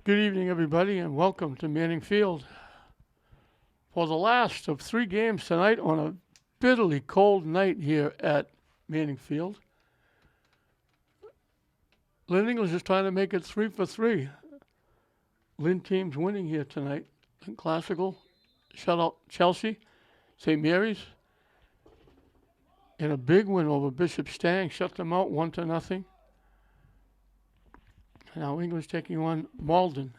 Good evening, everybody, and welcome to Manning Field for the last of three games tonight on a bitterly cold night here at Manning Field. Lynn English is trying to make it 3 for 3. Lynn team's winning here tonight. In Classical, shut out Chelsea, St. Mary's, and a big win over Bishop Stang, shut them out 1-0. Now English taking on Malden.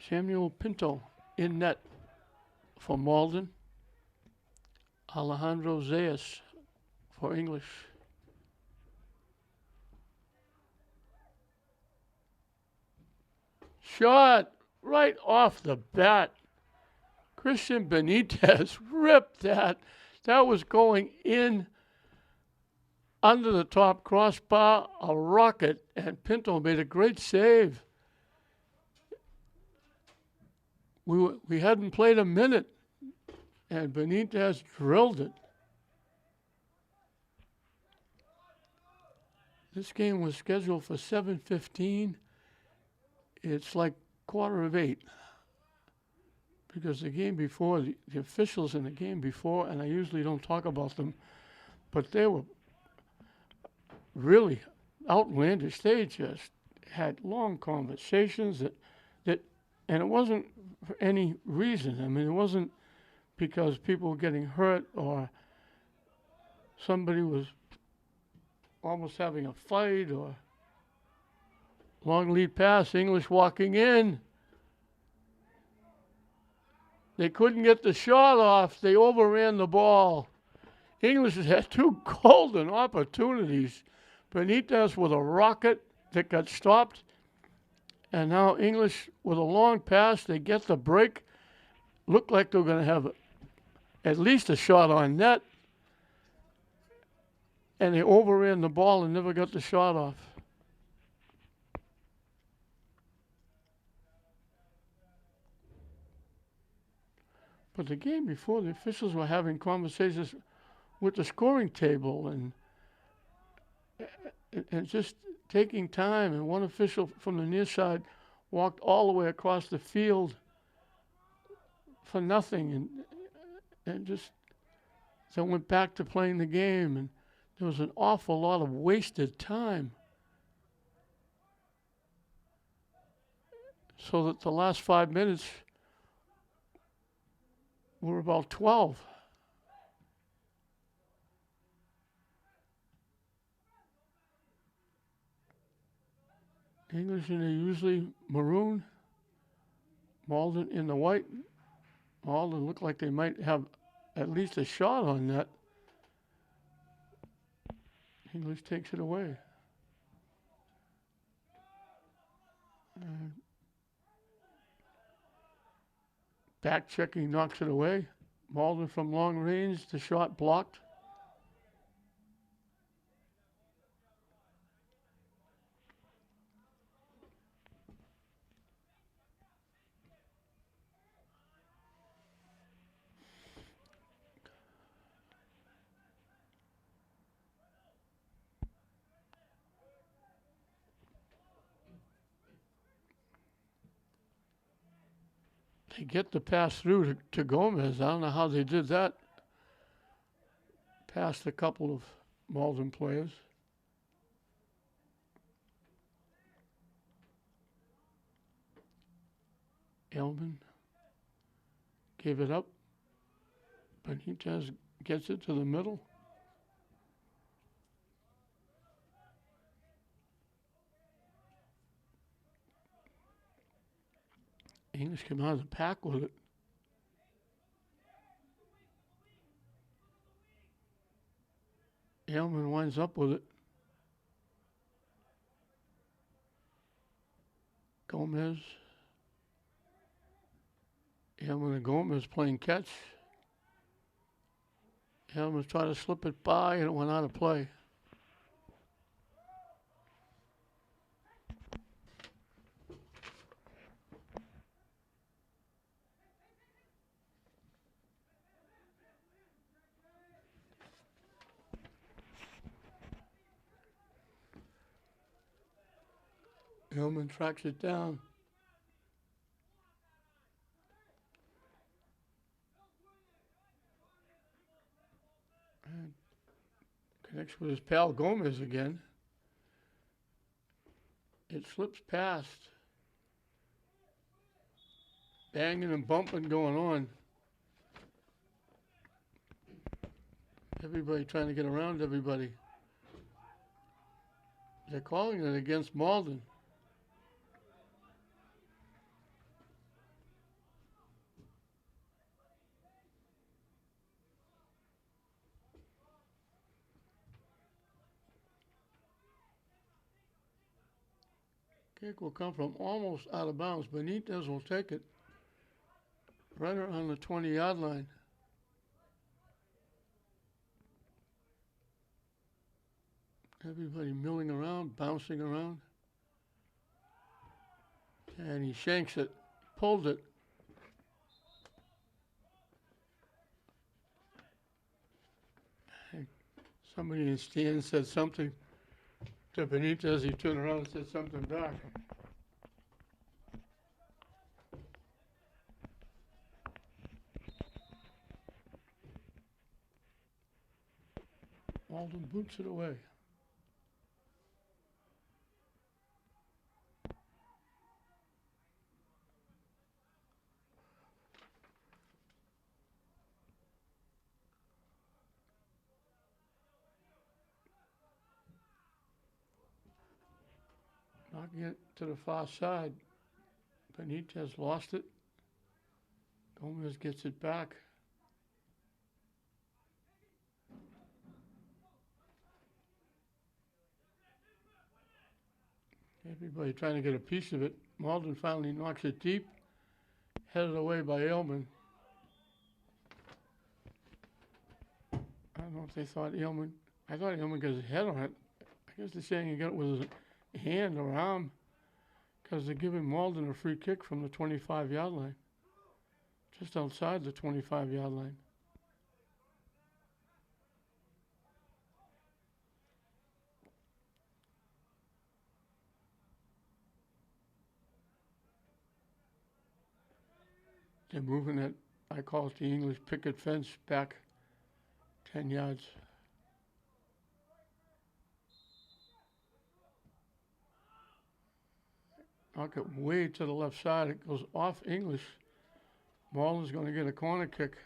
Samuel Pinto in net for Malden. Alejandro Zayas for English. Shot right off the bat. Christian Benitez ripped that. That was going in under the top crossbar, a rocket, and Pinto made a great save. We hadn't played a minute, and Benitez drilled it. This game was scheduled for 7:15. It's like 7:45 because the game before, the officials in the game before, and I usually don't talk about them, but they were really outlandish. They just had long conversations and it wasn't for any reason. I mean, it wasn't because people were getting hurt or somebody was almost having a fight or long lead pass, English walking in. They couldn't get the shot off. They overran the ball. English has had two golden opportunities. Benitez with a rocket that got stopped. And now English with a long pass. They get the break. Looked like they were going to have at least a shot on net. And they overran the ball and never got the shot off. But the game before, the officials were having conversations with the scoring table and just taking time. And one official from the near side walked all the way across the field for nothing and just then went back to playing the game. And there was an awful lot of wasted time. So that the last 5 minutes were about 12. English in the usually maroon, Malden in the white. Malden looked like they might have at least a shot on that. English takes it away. Back checking knocks it away. Malden from long range, the shot blocked. They get the pass through to Gomez. I don't know how they did that. Past a couple of Malden players. Elman gave it up. Benitez gets it to the middle. English came out of the pack with it. Elman winds up with it. Gomez. Elman and Gomez playing catch. Elman's trying to slip it by and it went out of play. Hillman tracks it down. And connects with his pal Gomez again. It slips past. Banging and bumping going on. Everybody trying to get around everybody. They're calling it against Malden. Kick will come from almost out of bounds. Benitez will take it. Right around the 20-yard line. Everybody milling around, bouncing around. And he shanks it, pulls it. Somebody in the stand said something to Benitez. He turned around and said something back. Malden boots it away. Knocking it to the far side. Benitez lost it. Gomez gets it back. Everybody trying to get a piece of it. Malden finally knocks it deep. Headed away by Aylman. I don't know if they thought Aylman. I thought Aylman got his head on it. I guess they're saying he got it with his hand or arm because they're giving Malden a free kick from the 25-yard line. Just outside the 25-yard line. They're moving it, I call it the English picket fence, back 10 yards. Knock it way to the left side. It goes off English. Malden's going to get a corner kick.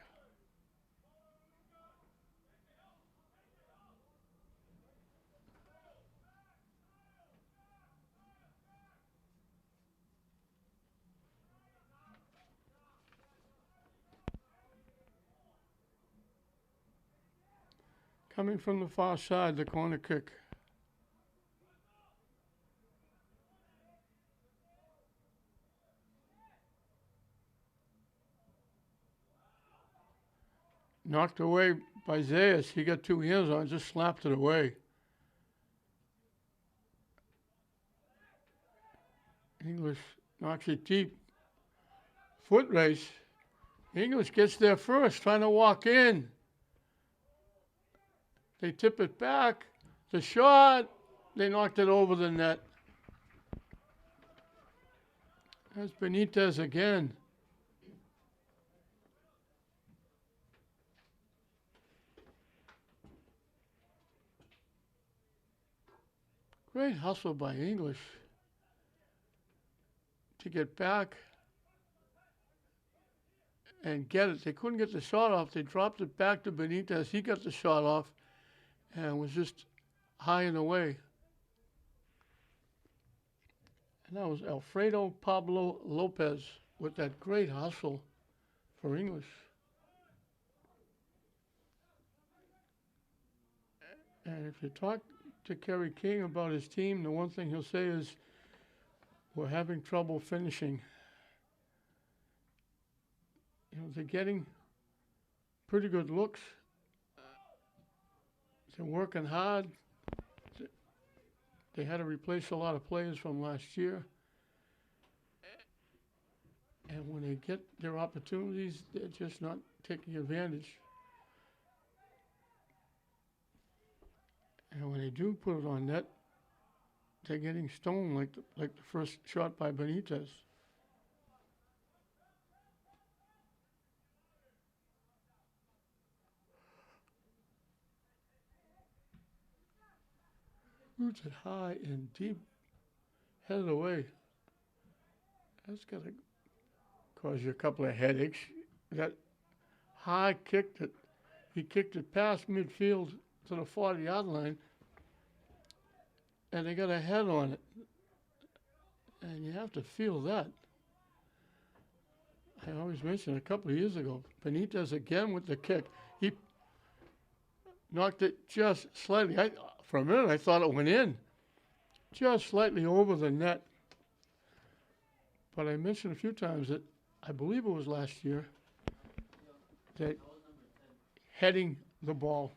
Coming from the far side, the corner kick. Knocked away by Zayas. He got two hands on it, just slapped it away. English knocks it deep. Foot race. English gets there first, trying to walk in. They tip it back. The shot. They knocked it over the net. That's Benitez again. Great hustle by English to get back and get it. They couldn't get the shot off. They dropped it back to Benitez. He got the shot off and was just high and away. And that was Alfredo Pablo Lopez with that great hustle for English. And if you talk to Kerry King about his team, the one thing he'll say is, we're having trouble finishing. You know, they're getting pretty good looks. They're working hard. They had to replace a lot of players from last year. And when they get their opportunities, they're just not taking advantage. And when they do put it on net, they're getting stoned like the first shot by Benitez. Roots it high and deep, headed away. That's got to cause you a couple of headaches. That high kick that he kicked it past midfield to the 40-yard line, and they got a head on it. And you have to feel that. I always mentioned a couple of years ago, Benitez again with the kick. He knocked it just slightly. For a minute, I thought it went in, just slightly over the net. But I mentioned a few times that I believe it was last year that heading the ball.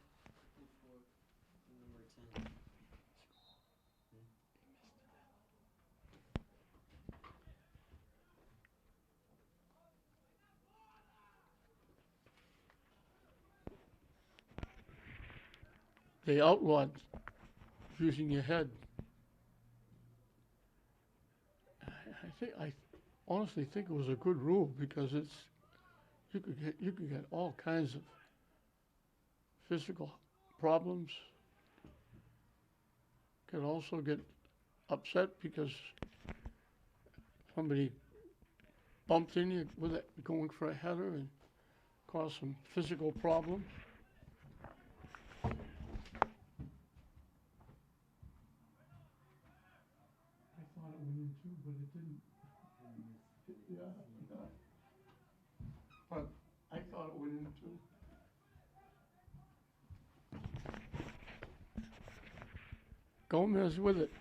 They outlawed using your head. I honestly think it was a good rule because you could get all kinds of physical problems. Could also get upset because somebody bumped in you with it going for a header and caused some physical problems. I thought it went in too, but it didn't. Yeah. But I thought it went in too. Gomez with it.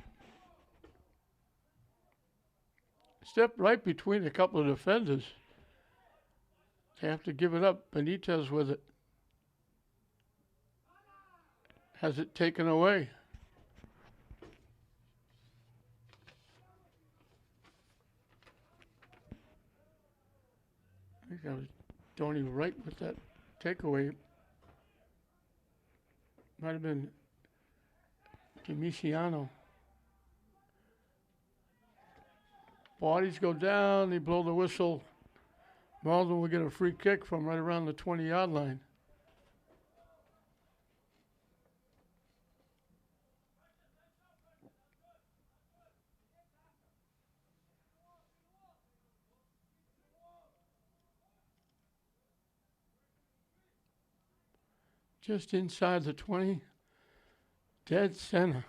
Stepped right between a couple of defenders. They have to give it up. Benitez with it. Has it taken away. I think that was Donnie Wright with that takeaway. Might have been Domiciano. Bodies go down, they blow the whistle. Malden will get a free kick from right around the 20-yard line. Just inside the 20, dead center.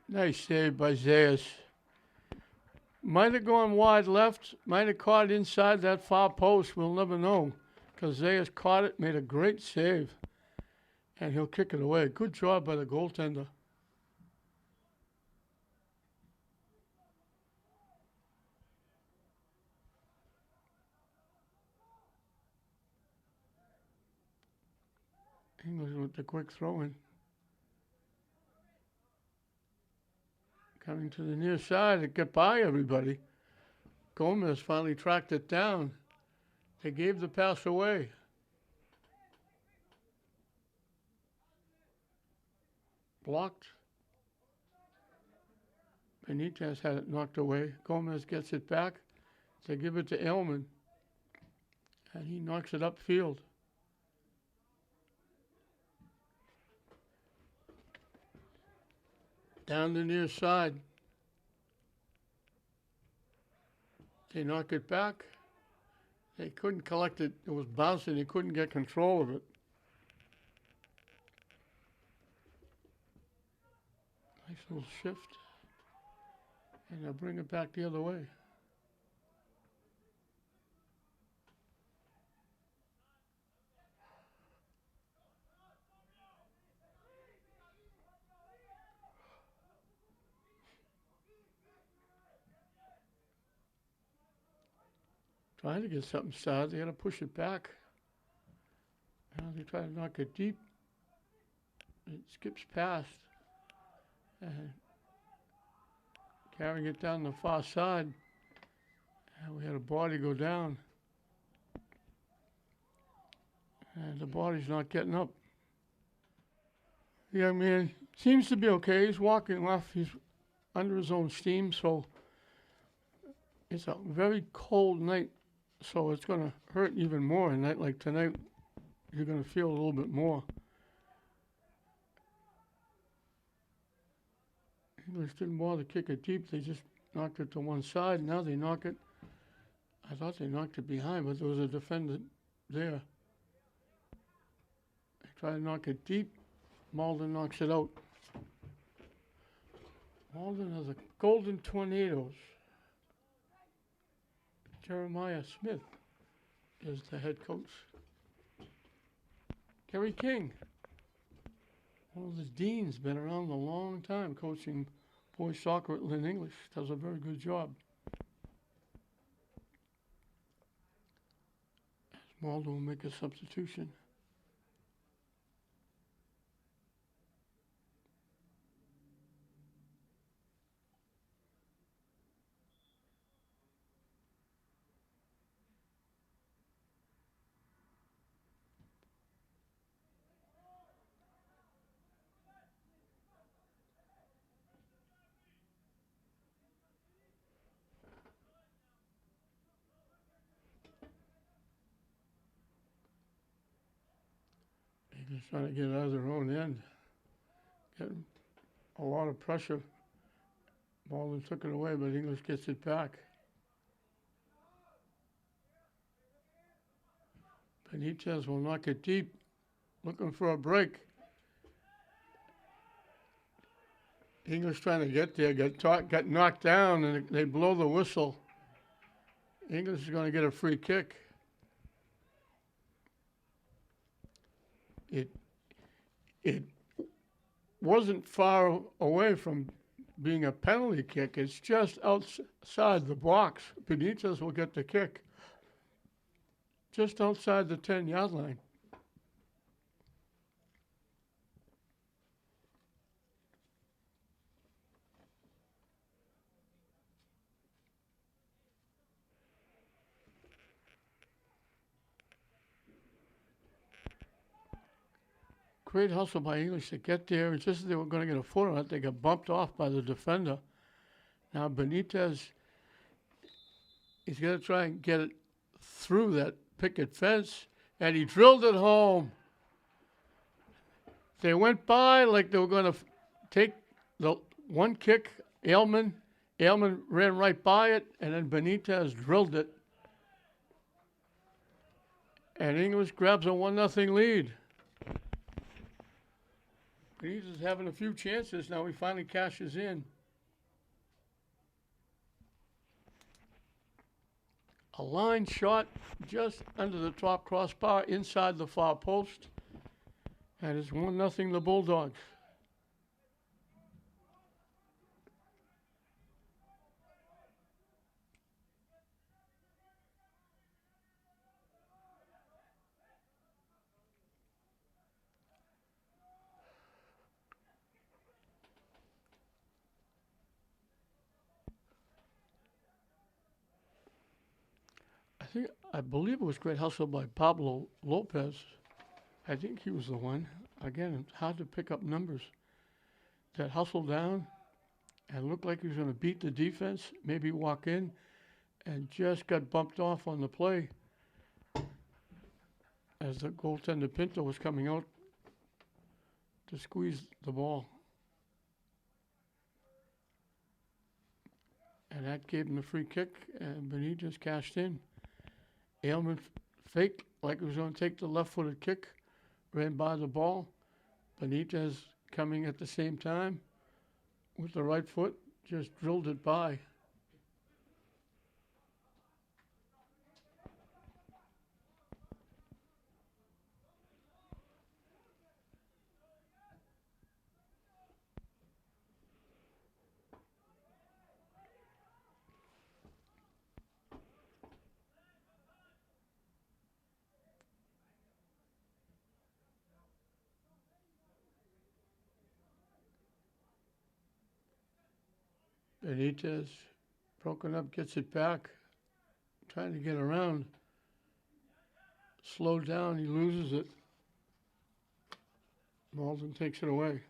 Nice save by Zayas. Might have gone wide left, might have caught inside that far post. We'll never know because Zayas caught it, made a great save, and he'll kick it away. Good job by the goaltender. English with the quick throw in. Coming to the near side to get by everybody. Gomez finally tracked it down. They gave the pass away. Blocked. Benitez had it knocked away. Gomez gets it back. They give it to Elman. And he knocks it upfield. Down the near side. They knock it back. They couldn't collect it. It was bouncing. They couldn't get control of it. Nice little shift. And they'll bring it back the other way. Trying to get something started. They got to push it back. Now they try to knock it deep. It skips past. And carrying it down the far side, and we had a body go down, and the body's not getting up. The young man seems to be okay. He's walking off. He's under his own steam, so it's a very cold night, so it's going to hurt even more. A night like tonight, you're going to feel a little bit more. English didn't bother to kick it deep. They just knocked it to one side. Now they knock it. I thought they knocked it behind, but there was a defender there. They try to knock it deep. Malden knocks it out. Malden has the Golden Tornadoes. Jeremiah Smith is the head coach. Kerry King, one of the deans, been around a long time coaching boys soccer at Lynn English. Does a very good job. Malden will make a substitution. English trying to get it out of their own end. Getting a lot of pressure. Malden took it away, but English gets it back. Benitez will knock it deep, looking for a break. English trying to get there, got knocked down, and they blow the whistle. English is going to get a free kick. It wasn't far away from being a penalty kick. It's just outside the box. Benitez will get the kick. Just outside the 10-yard line. Great hustle by English to get there. And just as they were going to get a foot on it, they got bumped off by the defender. Now Benitez is going to try and get it through that picket fence, and he drilled it home. They went by like they were going to take the one kick. Aylman ran right by it, and then Benitez drilled it. And English grabs a 1-0 lead. Benitez is having a few chances now. He finally cashes in. A line shot just under the top crossbar inside the far post. And it's 1-0 the Bulldogs. I believe it was great hustle by Pablo Lopez. I think he was the one. Again, it's hard to pick up numbers. That hustled down and looked like he was going to beat the defense, maybe walk in, and just got bumped off on the play as the goaltender Pinto was coming out to squeeze the ball. And that gave him the free kick, and Benitez cashed in. Aylman faked like he was going to take the left-footed kick, ran by the ball. Benitez coming at the same time with the right foot, just drilled it by. Benitez, broken up, gets it back, trying to get around. Slowed down, he loses it. Malden takes it away.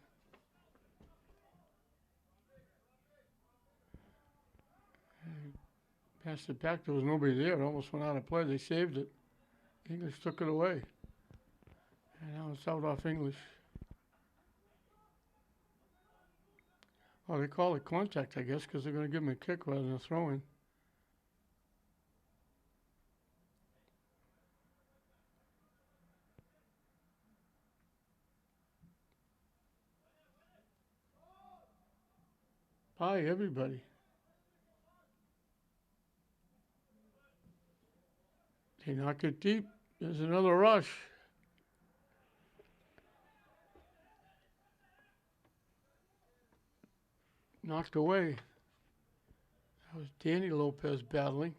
Passed it back, there was nobody there, it almost went out of play, they saved it. English took it away. And now it's out off English. Well, they call it contact, I guess, because they're going to give him a kick rather than a throw-in. Bye, everybody. They knock it deep. There's another rush. Knocked away. That was Danny Lopez battling.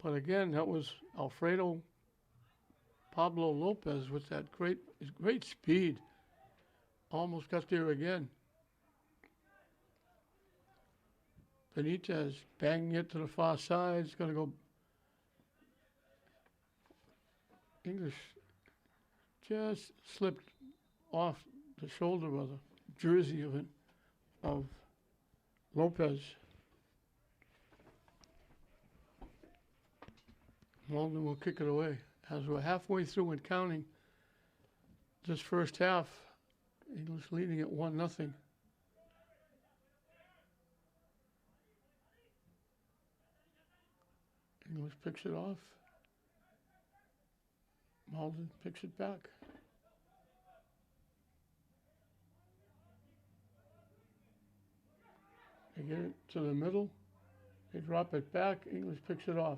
But again, that was Alfredo Pablo Lopez with that great speed. Almost got there again. Benitez banging it to the far side. It's going to go. English just slipped off the shoulder of the jersey of Lopez. Malden will kick it away. As we're halfway through and counting this first half, English leading at 1-0. English picks it off. Malden picks it back. They get it to the middle. They drop it back. English picks it off.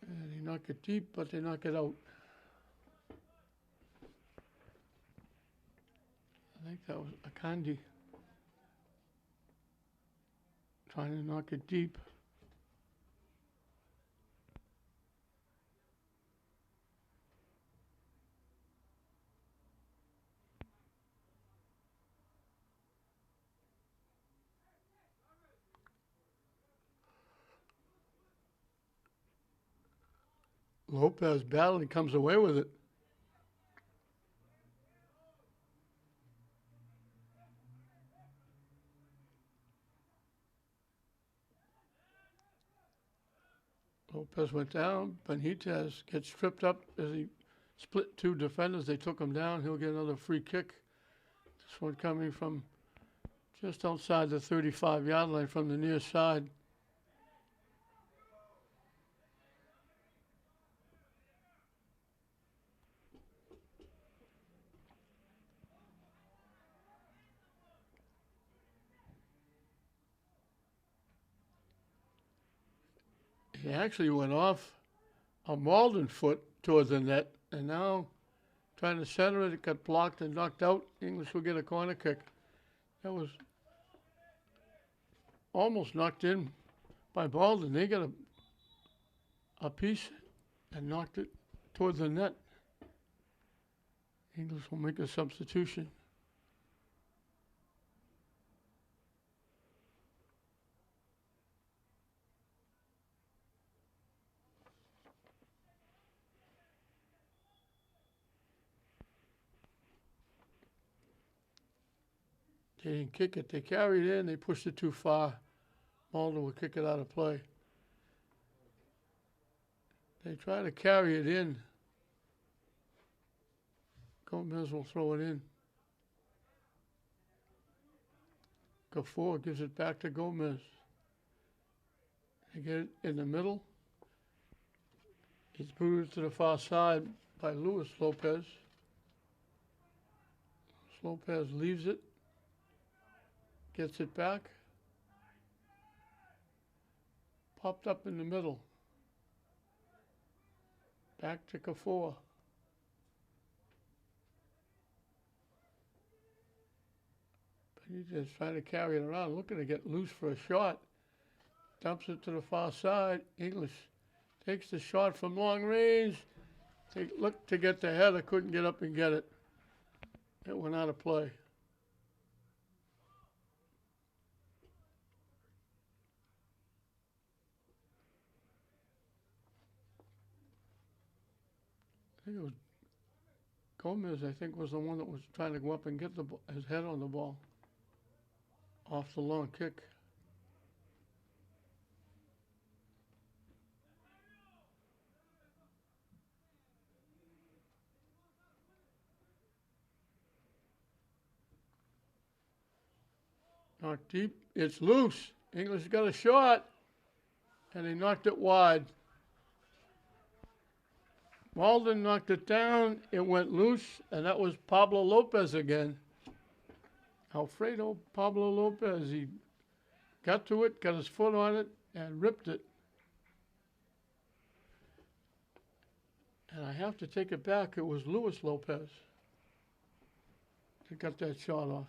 And they knock it deep, but they knock it out. I think that was Akandi trying to knock it deep. Lopez battling, comes away with it. Lopez went down. Benitez gets tripped up as he split two defenders. They took him down. He'll get another free kick. This one coming from just outside the 35-yard line from the near side. He actually went off a Malden foot towards the net, and now trying to center it, it got blocked and knocked out. English will get a corner kick. That was almost knocked in by Malden. They got a piece and knocked it towards the net. English will make a substitution. They didn't kick it. They carried it in. They pushed it too far. Malden will kick it out of play. They try to carry it in. Gomez will throw it in. Gafour gives it back to Gomez. They get it in the middle. It's booted to the far side by Luis Lopez. Lopez leaves it. Gets it back. Popped up in the middle. Back to Gafour. But he's just trying to carry it around, looking to get loose for a shot. Dumps it to the far side. English takes the shot from long range. They looked to get the header, couldn't get up and get it. It went out of play. I think it was Gomez, I think, was the one that was trying to go up and get his head on the ball off the long kick. Knocked deep. It's loose. English got a shot, and he knocked it wide. Malden knocked it down. It went loose, and that was Pablo Lopez again. Alfredo Pablo Lopez. He got to it, got his foot on it, and ripped it. And I have to take it back. It was Luis Lopez that got that shot off.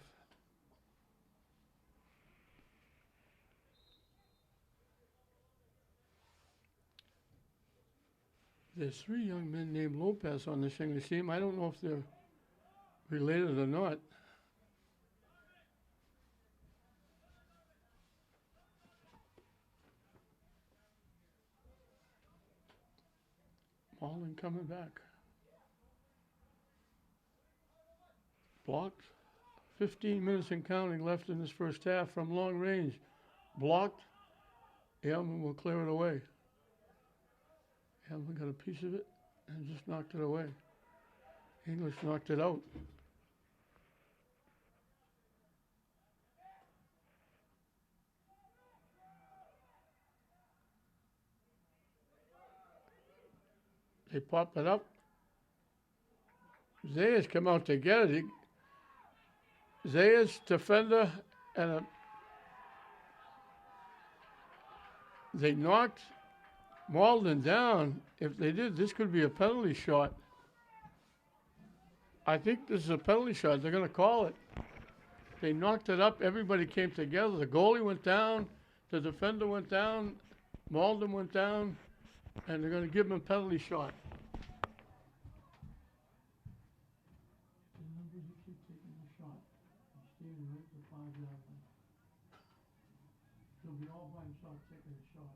There's 3 young men named Lopez on this English team. I don't know if they're related or not. Malden coming back. Blocked. 15 minutes and counting left in this first half from long range. Blocked. Ailman will clear it away. Ailman got a piece of it and just knocked it away. English knocked it out. They pop it up. Zayas come out to get it. Zayas, defender, and they knocked Malden down. If they did, this could be a penalty shot. I think this is a penalty shot. They're going to call it. They knocked it up. Everybody came together. The goalie went down. The defender went down. Malden went down. And they're going to give him a penalty shot. Remember, you keep taking the shot. He's standing right at the 5-yard line. He'll be all by himself taking the shot.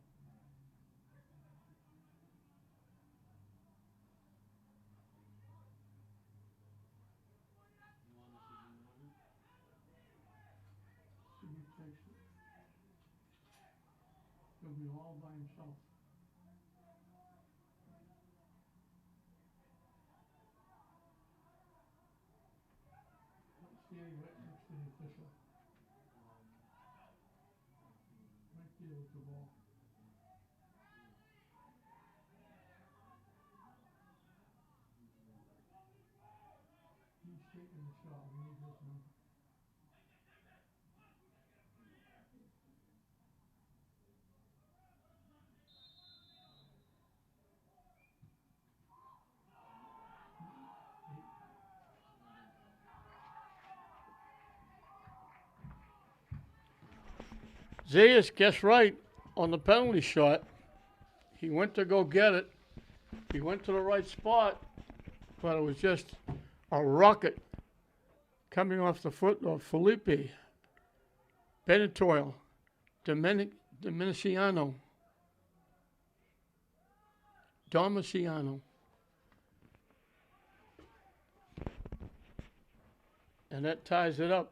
See who takes it. He'll be all by himself. Standing right next to the official. Right there with the ball. He's taking the shot. We need his number. Zayas guessed right on the penalty shot. He went to go get it. He went to the right spot, but it was just a rocket coming off the foot of Felipe Benitoil, Domiciano. And that ties it up.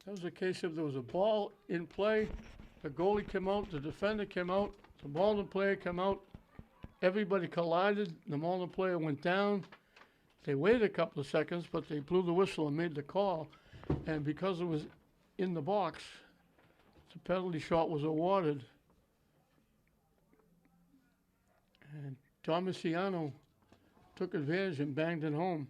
That was a case of there was a ball in play, the goalie came out, the defender came out, the Malden player came out, everybody collided, the Malden player went down. They waited a couple of seconds, but they blew the whistle and made the call, and because it was in the box, the penalty shot was awarded. And Domiciano took advantage and banged it home.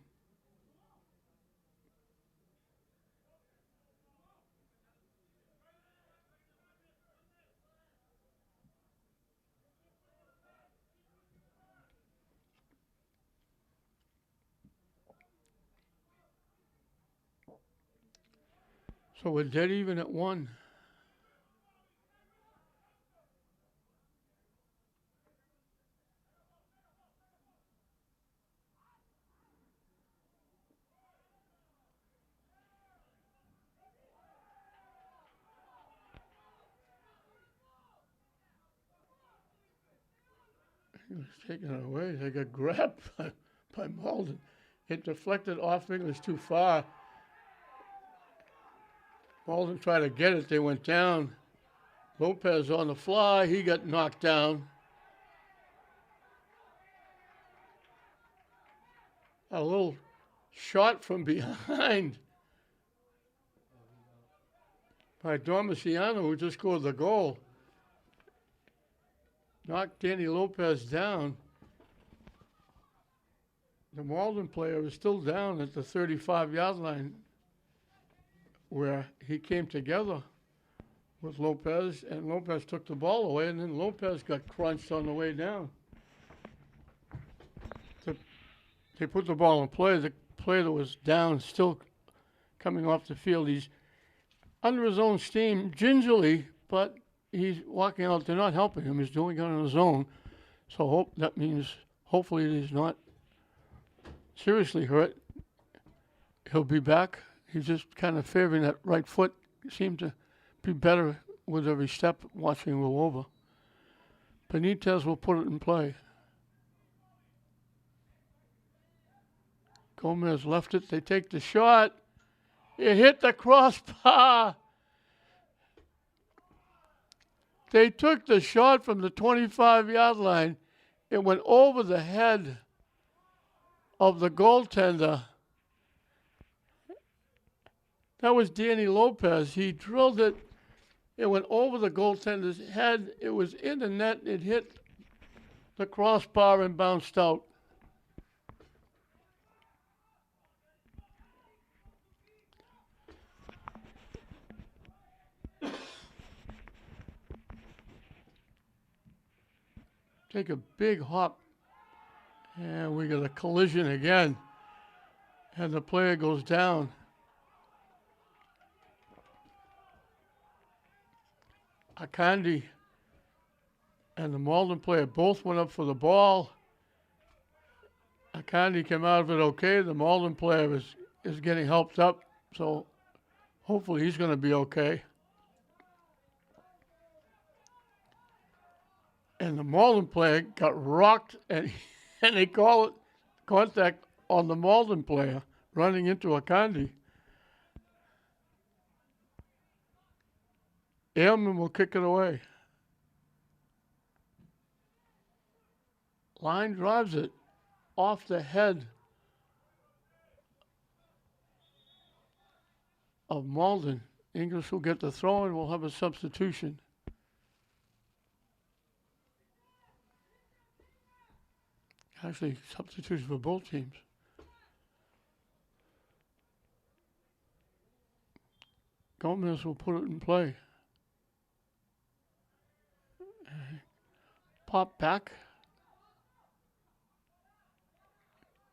So we're dead even at 1. He was taking it away. They got grabbed by Malden. It deflected off English too far. Malden tried to get it. They went down. Lopez on the fly. He got knocked down. A little shot from behind by Dormiciano, who just scored the goal. Knocked Danny Lopez down. The Malden player is still down at the 35-yard line where he came together with Lopez, and Lopez took the ball away, and then Lopez got crunched on the way down. They put the ball in play. The player that was down still coming off the field. He's under his own steam, gingerly, but he's walking out. They're not helping him. He's doing it on his own. So that means hopefully he's not seriously hurt. He'll be back. He's just kind of favoring that right foot. Seemed to be better with every step watching him go over. Benitez will put it in play. Gomez left it. They take the shot. It hit the crossbar. They took the shot from the 25-yard line. It went over the head of the goaltender. That was Danny Lopez. He drilled it. It went over the goaltender's head. It was in the net. It hit the crossbar and bounced out. Take a big hop, and we got a collision again, and the player goes down. Akandi and the Malden player both went up for the ball. Akandi came out of it okay. The Malden player is getting helped up, so hopefully he's going to be okay. And the Malden player got rocked, and they call it contact on the Malden player running into Akandi. Ailman will kick it away. Line drives it off the head of Malden. English will get the throw and we'll have a substitution. Actually, substitution for both teams. Gomez will put it in play. Pop back.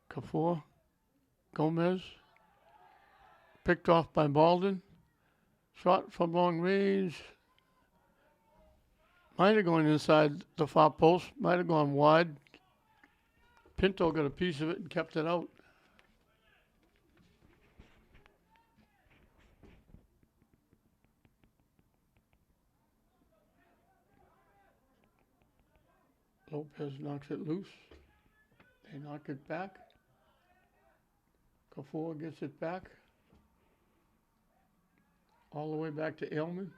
Kafour. Gomez. Picked off by Malden. Shot from long range. Might have gone inside the far post. Might have gone wide. Pinto got a piece of it and kept it out. Lopez knocks it loose. They knock it back. Kafour gets it back. All the way back to Ailman.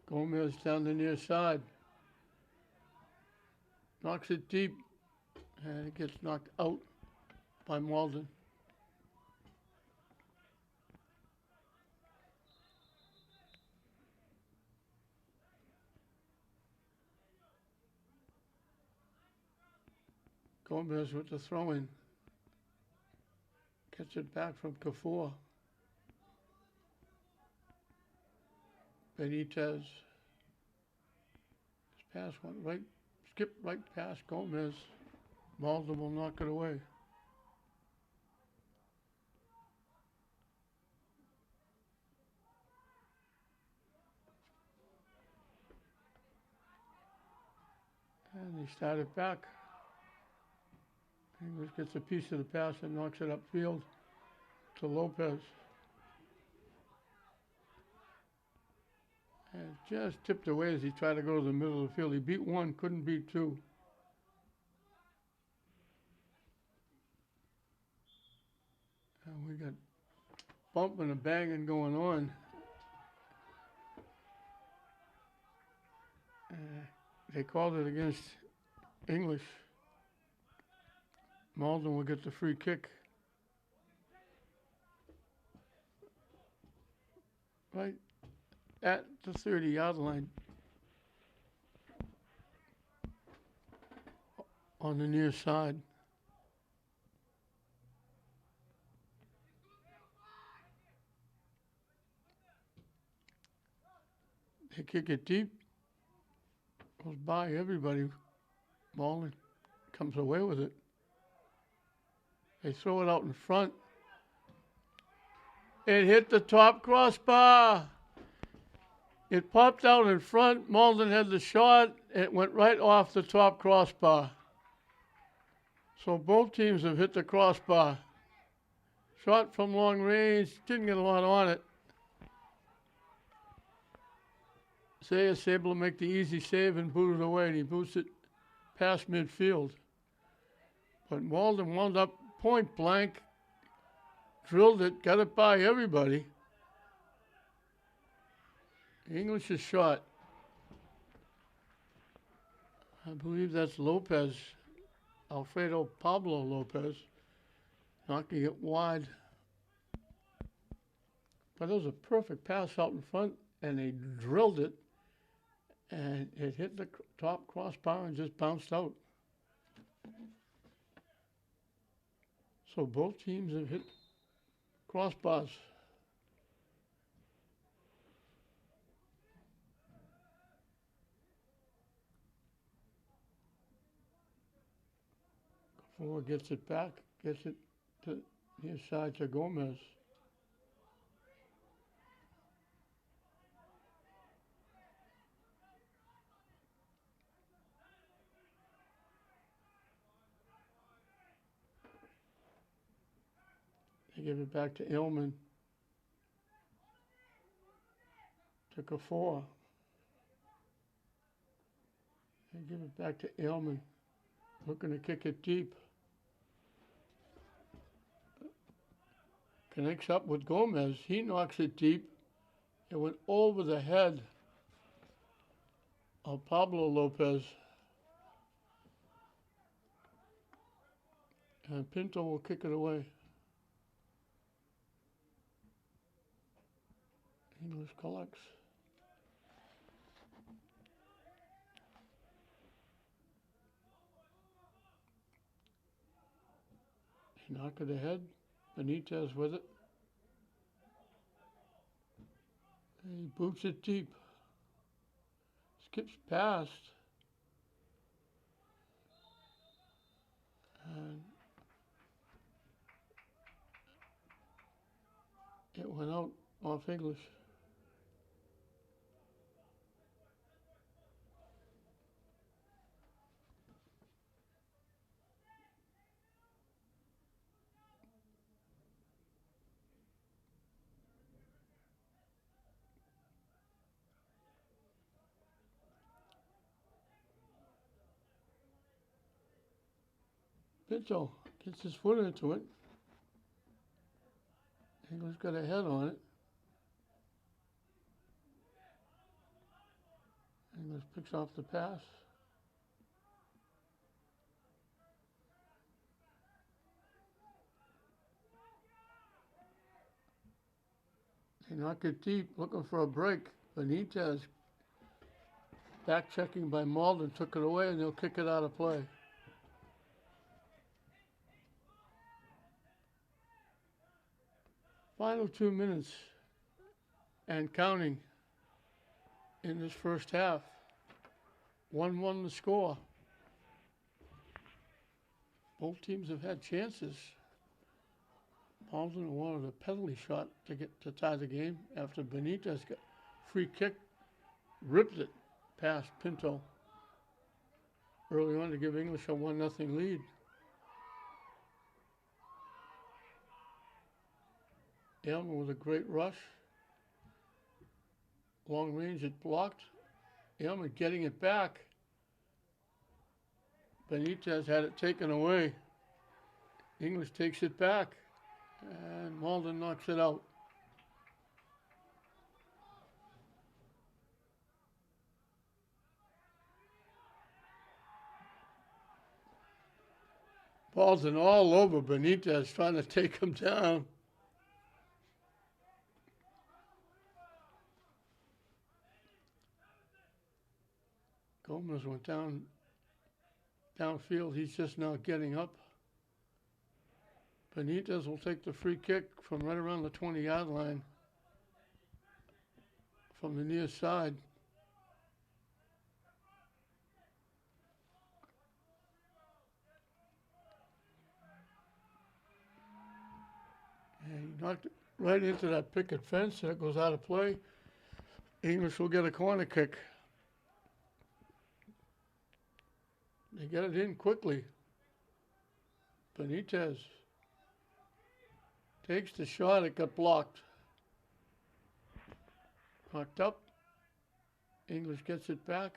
Gomez down the near side. Knocks it deep, and it gets knocked out by Malden. Gomez with the throw-in. Gets it back from Kafour. Benitez. His pass went right. Skipped right past Gomez. Malden will knock it away. And they start it back. English gets a piece of the pass and knocks it upfield to Lopez. And just tipped away as he tried to go to the middle of the field. He beat one, couldn't beat two. And we got bumping and banging going on. They called it against English. Malden will get the free kick. Right at the 30-yard line on the near side. They kick it deep. Goes by everybody. Malden comes away with it. They throw it out in front. It hit the top crossbar. It popped out in front. Malden had the shot. It went right off the top crossbar. So both teams have hit the crossbar. Shot from long range. Didn't get a lot on it. Zayas able to make the easy save and boot it away, and he boots it past midfield. But Malden wound up point blank, drilled it, got it by everybody. English's shot. I believe that's Lopez, Alfredo Pablo Lopez, knocking it wide. But it was a perfect pass out in front, and they drilled it, and it hit the top crossbar and just bounced out. So both teams have hit crossbars. Four gets it back, gets it to near side to Gomez. They give it back to Illman. To Kafour. They give it back to Illman. Looking to kick it deep. Connects up with Gomez. He knocks it deep. It went over the head of Pablo Lopez. And Pinto will kick it away. English collects. He knocked it ahead. Benitez with it. And he boots it deep. Skips past. And it went out off English. Pinto gets his foot into it. English got a head on it. English picks off the pass. They knock it deep, looking for a break. Benitez, back checking by Malden, took it away, and they'll kick it out of play. Final 2 minutes and counting in this first half. 1-1 the score. Both teams have had chances. Malden wanted a penalty shot to get to tie the game after Benitez got free kick, ripped it past Pinto early on to give English a 1-0 lead. Elmer with a great rush. Long range, it blocked. Aylman getting it back. Benitez had it taken away. English takes it back, and Malden knocks it out. Malden all over Benitez, trying to take him down. Gomez went downfield. He's just now getting up. Benitez will take the free kick from right around the 20-yard line from the near side. And he knocked it right into that picket fence. That goes out of play. English will get a corner kick. They get it in quickly. Benitez takes the shot. It got blocked. Knocked up. English gets it back.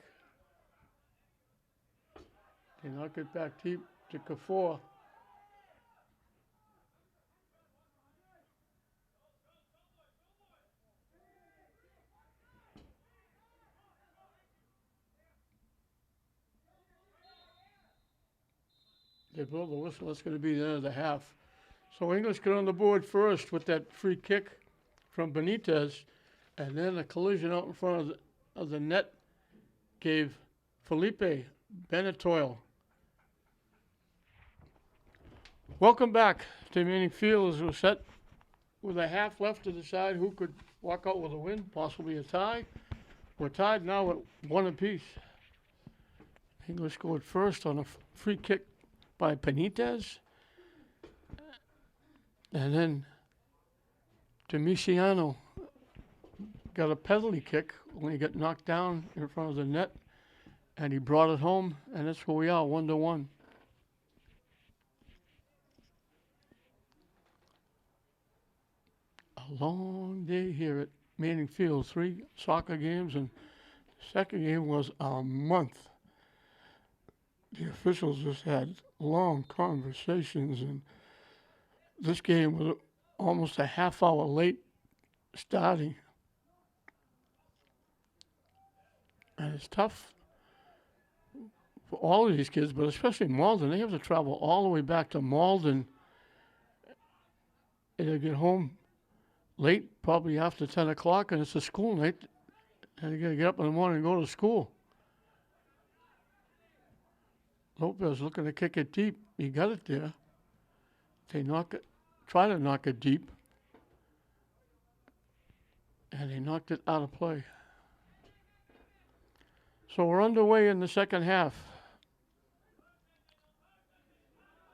They knock it back deep to Kafour. They blow the whistle. That's going to be the end of the half. So English got on the board first with that free kick from Benitez, and then a collision out in front of the net gave Felipe Benetoil. Welcome back to Manning Field as we're set with a half left to decide who could walk out with a win, possibly a tie. We're tied now at one apiece. English scored first on a free kick by Benitez. And then Domiciano got a penalty kick when he got knocked down in front of the net, and he brought it home, and that's where we are, 1-1. A long day here at Manning Field. 3 soccer games, and the second game was a month. The officials just had long conversations, and this game was almost a half hour late starting. And it's tough for all of these kids, but especially Malden. They have to travel all the way back to Malden, and they get home late, probably after 10 o'clock, and it's a school night, and they got to get up in the morning and go to school. Lopez looking to kick it deep. He got it there. They try to knock it deep, and they knocked it out of play. So we're underway in the second half.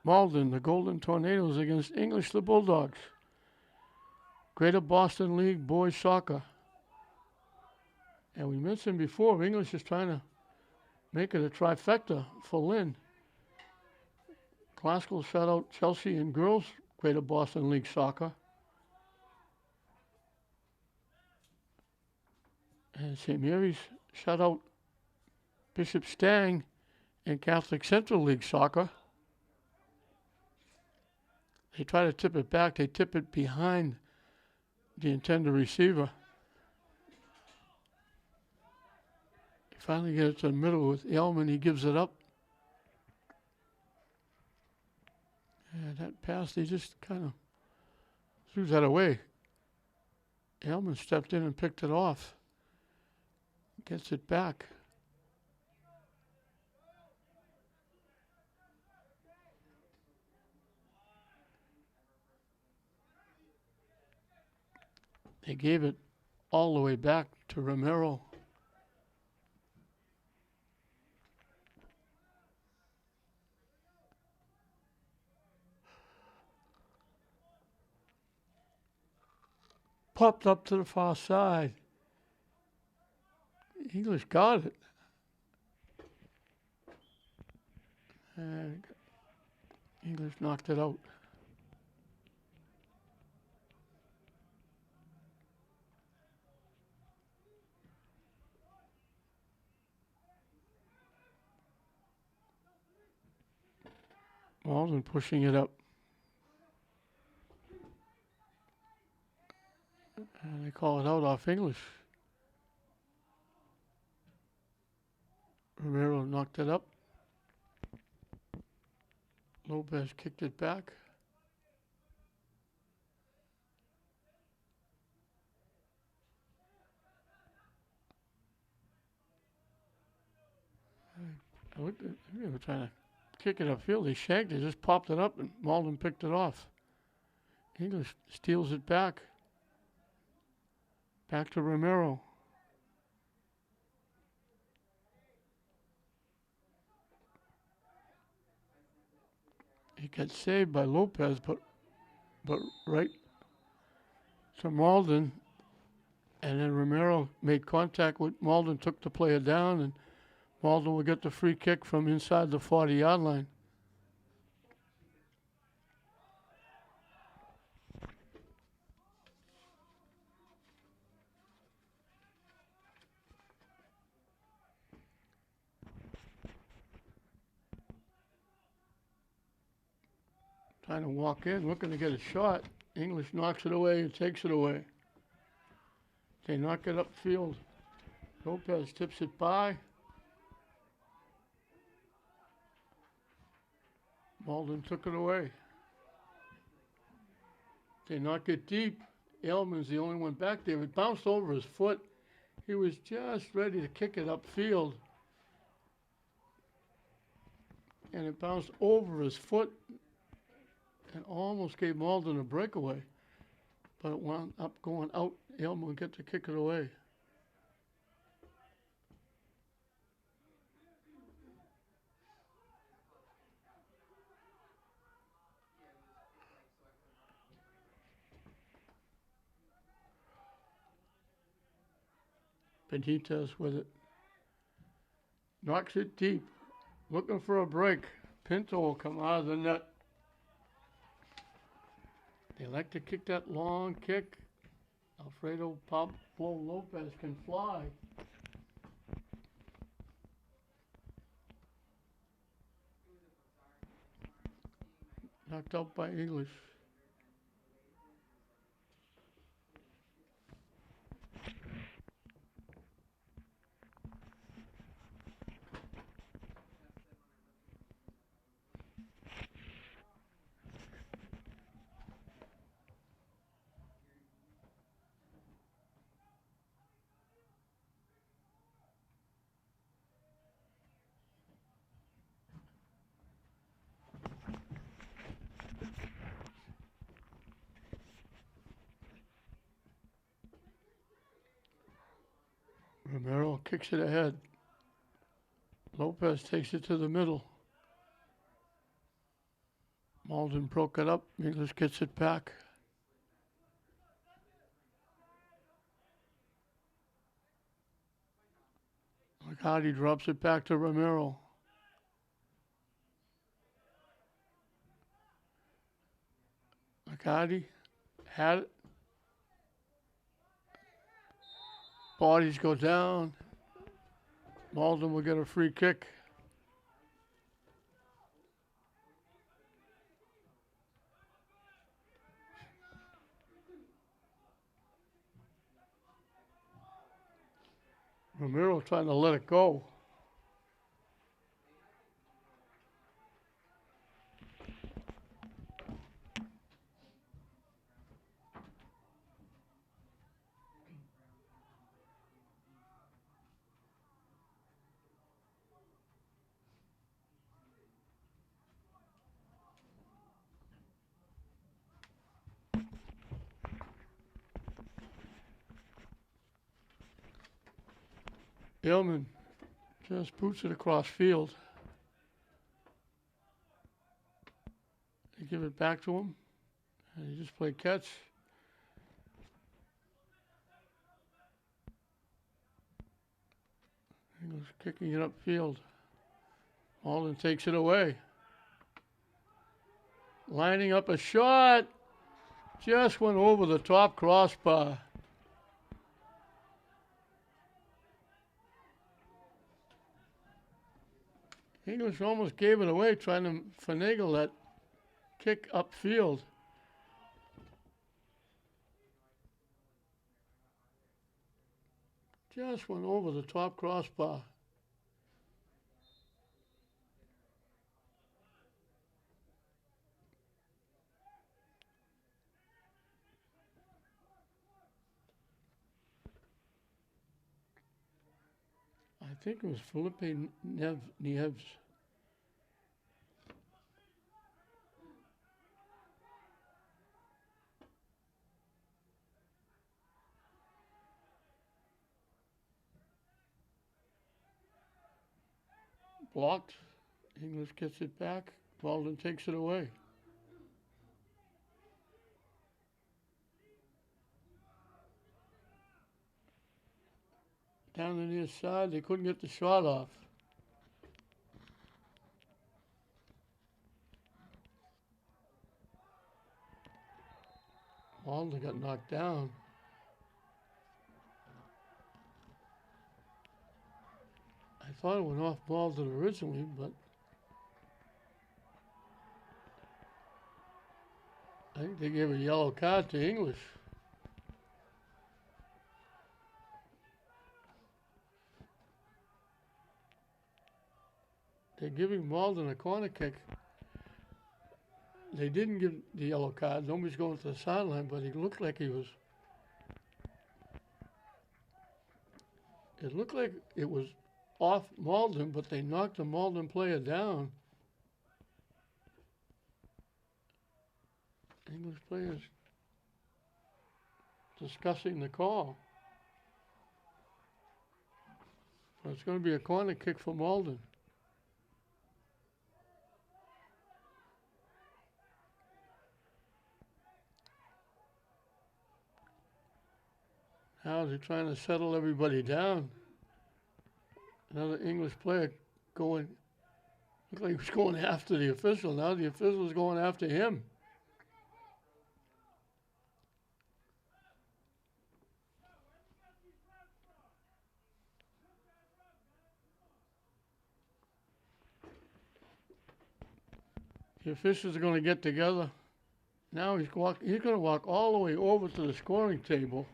Malden, the Golden Tornadoes against English, the Bulldogs. Greater Boston League Boys Soccer. And we mentioned before, English is trying to make it a trifecta for Lynn. Glasgow shut out Chelsea in girls Greater Boston League Soccer. And St. Mary's shut out Bishop Stang in Catholic Central League Soccer. They try to tip it back. They tip it behind the intended receiver. They finally get it to the middle with Aylman. He gives it up. And that pass, they just kind of threw that away. Aylman stepped in and picked it off. Gets it back. They gave it all the way back to Romero. Popped up to the far side. English got it. And English knocked it out. Malden pushing it up. And they call it out off English. Romero knocked it up. Lopez kicked it back. They were trying to kick it upfield. They shanked it, just popped it up, and Malden picked it off. English steals it back. Back to Romero. He got saved by Lopez, but right to Malden, and then Romero made contact with Malden, took the player down, and Malden will get the free kick from inside the 40-yard line. Trying to walk in, looking to get a shot. English knocks it away and takes it away. They knock it upfield. Lopez tips it by. Malden took it away. They knock it deep. Aylman's the only one back there. It bounced over his foot. He was just ready to kick it upfield. And it bounced over his foot and almost gave Malden a breakaway. But it wound up going out. Aylman would get to kick it away. Benitez with it. Knocks it deep. Looking for a break. Pinto will come out of the net. They like to kick that long kick. Alfredo Pablo Lopez can fly. Knocked out by English. Romero kicks it ahead. Lopez takes it to the middle. Malden broke it up. English gets it back. McCarty drops it back to Romero. McCarty had it. Bodies go down. Malden will get a free kick. Romero trying to let it go. Aylman just boots it across field. They give it back to him, and he just played catch. He goes kicking it upfield. Malden takes it away. Lining up a shot. Just went over the top crossbar. English almost gave it away trying to finagle that kick upfield. Just went over the top crossbar. I think it was Felipe Nieves. Blocked. English gets it back. Malden takes it away. Down the near side, they couldn't get the shot off. Malden got knocked down. I thought it went off Malden originally, but I think they gave a yellow card to English. They're giving Malden a corner kick. They didn't give the yellow card. Nobody's going to the sideline, but he looked like he was. It looked like it was off Malden, but they knocked the Malden player down. English players discussing the call. But it's going to be a corner kick for Malden. Now they're trying to settle everybody down. Another English player going, looked like he was going after the official. Now the official is going after him. The officials are going to get together. Now he's going to walk all the way over to the scoring table.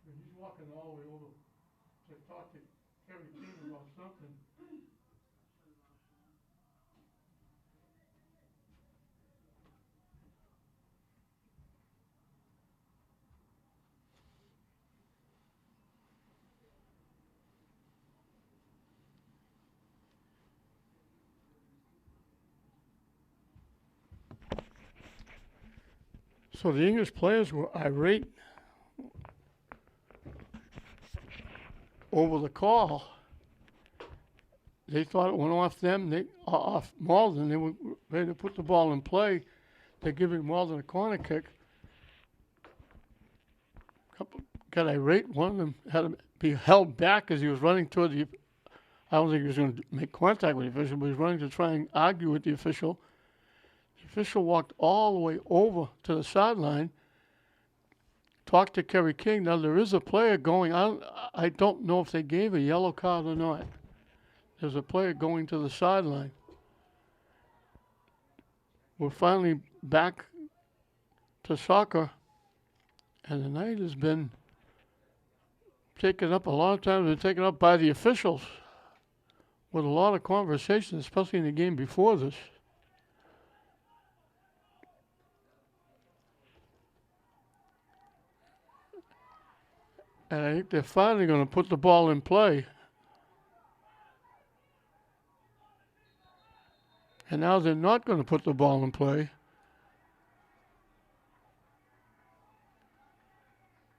He's walking all the way over to talk to Kerry King about something. So the English players were irate over the call. They thought it went off them, off Malden. They were ready to put the ball in play. They're giving Malden a corner kick. Got irate. One of them had to be held back as he was running toward the. I don't think he was going to make contact with the official, but he was running to try and argue with the official. The official walked all the way over to the sideline, talked to Kerry King. Now, there is a player going. I don't know if they gave a yellow card or not. There's a player going to the sideline. We're finally back to soccer, and the night has been taken up. A lot of times been taken up by the officials with a lot of conversation, especially in the game before this. And I think they're finally going to put the ball in play. And now they're not going to put the ball in play.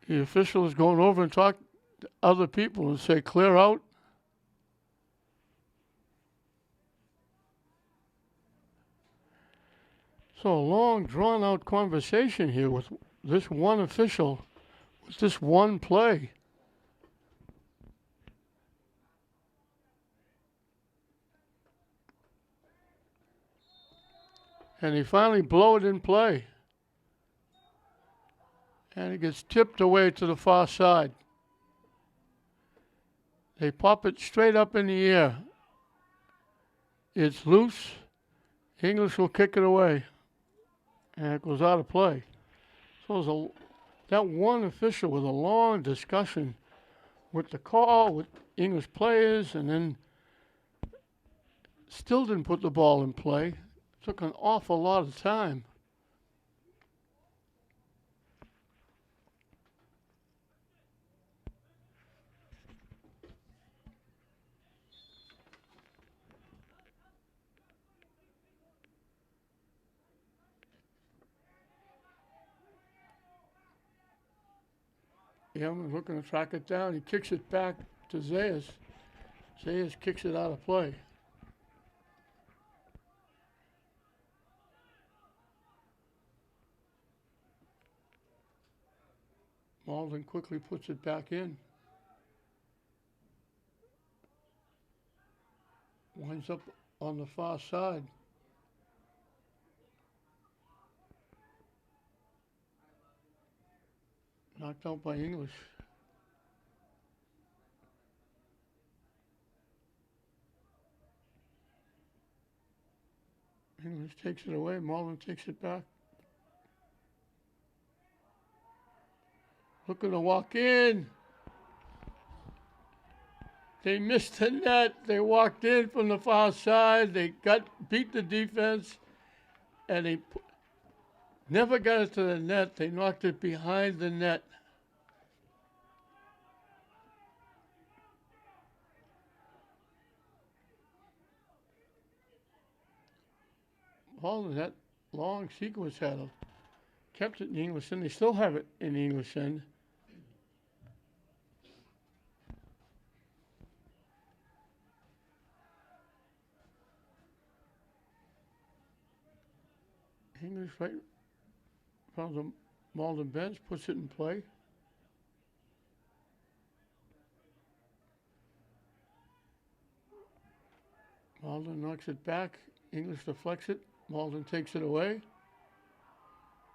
The official is going over and talk to other people and say, clear out. So a long, drawn-out conversation here with this one official, with this one play. And they finally blow it in play. And it gets tipped away to the far side. They pop it straight up in the air. It's loose. English will kick it away. And it goes out of play. So it was that one official with a long discussion with the call, with English players, and then still didn't put the ball in play. Took an awful lot of time. I'm looking to track it down. He kicks it back to Zayas. Zayas kicks it out of play. Malden quickly puts it back in. Winds up on the far side. Knocked out by English. English takes it away. Malden takes it back. Looking to walk in. They missed the net. They walked in from the far side. They beat the defense, and they never got it to the net. They knocked it behind the net. All of that long sequence kept it in the English end. They still have it in the English end. English right from the Malden bench, puts it in play. Malden knocks it back. English deflects it. Malden takes it away.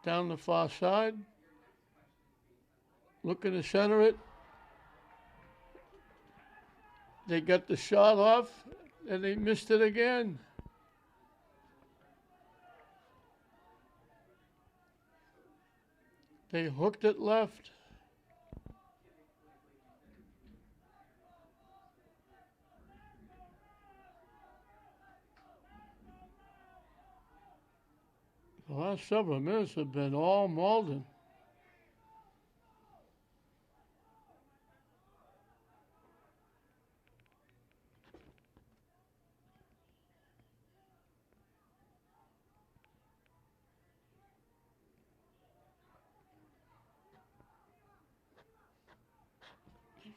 Down the far side. Looking to center it. They got the shot off, and they missed it again. They hooked it left. The last several minutes have been all Malden.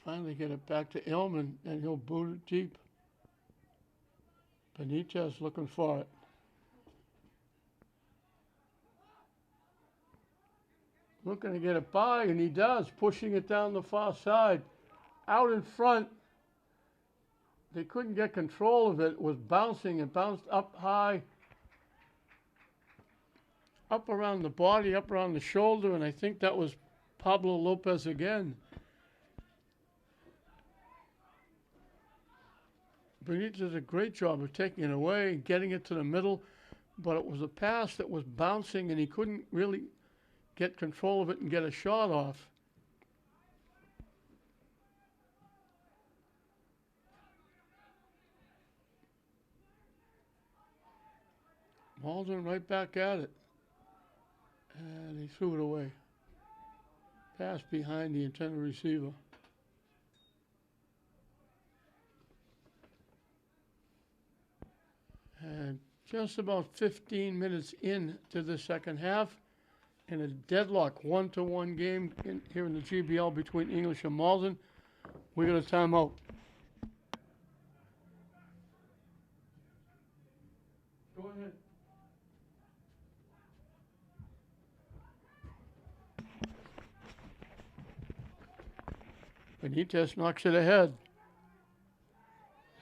Finally get it back to Illman, and he'll boot it deep. Benitez looking for it. Looking to get it by, and he does, pushing it down the far side. Out in front, they couldn't get control of it. It was bouncing. It bounced up high, up around the body, up around the shoulder, and I think that was Pablo Lopez again. Benitez did a great job of taking it away and getting it to the middle, but it was a pass that was bouncing, and he couldn't really get control of it and get a shot off. Malden right back at it, and he threw it away. Pass behind the intended receiver. And just about 15 minutes into the second half, in a deadlock 1-1 game here in the GBL between English and Malden, we got a timeout. Go ahead. Benitez knocks it ahead.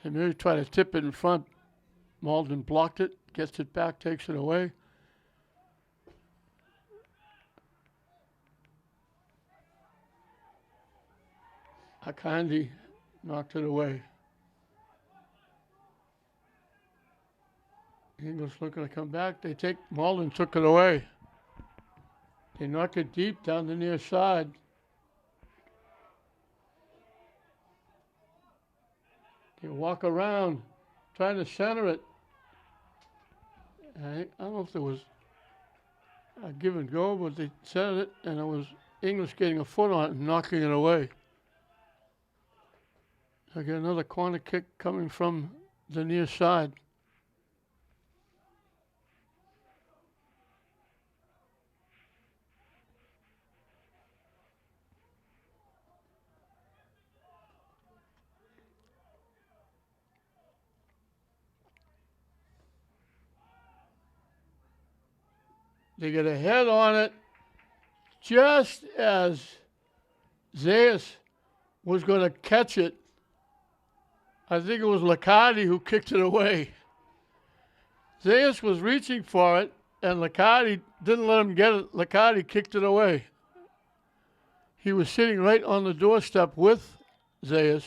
Ramirez tried to tip it in front. Malden blocked it, gets it back, takes it away. Akandi knocked it away. Eagles looking to come back. Malden took it away. They knock it deep down the near side. They walk around, trying to center it. I don't know if there was a give and go, but they centered it, and it was English getting a foot on it and knocking it away. I get another corner kick coming from the near side. They get a head on it just as Zayas was going to catch it. I think it was Liccardi who kicked it away. Zayas was reaching for it, and Liccardi didn't let him get it. Liccardi kicked it away. He was sitting right on the doorstep with Zayas.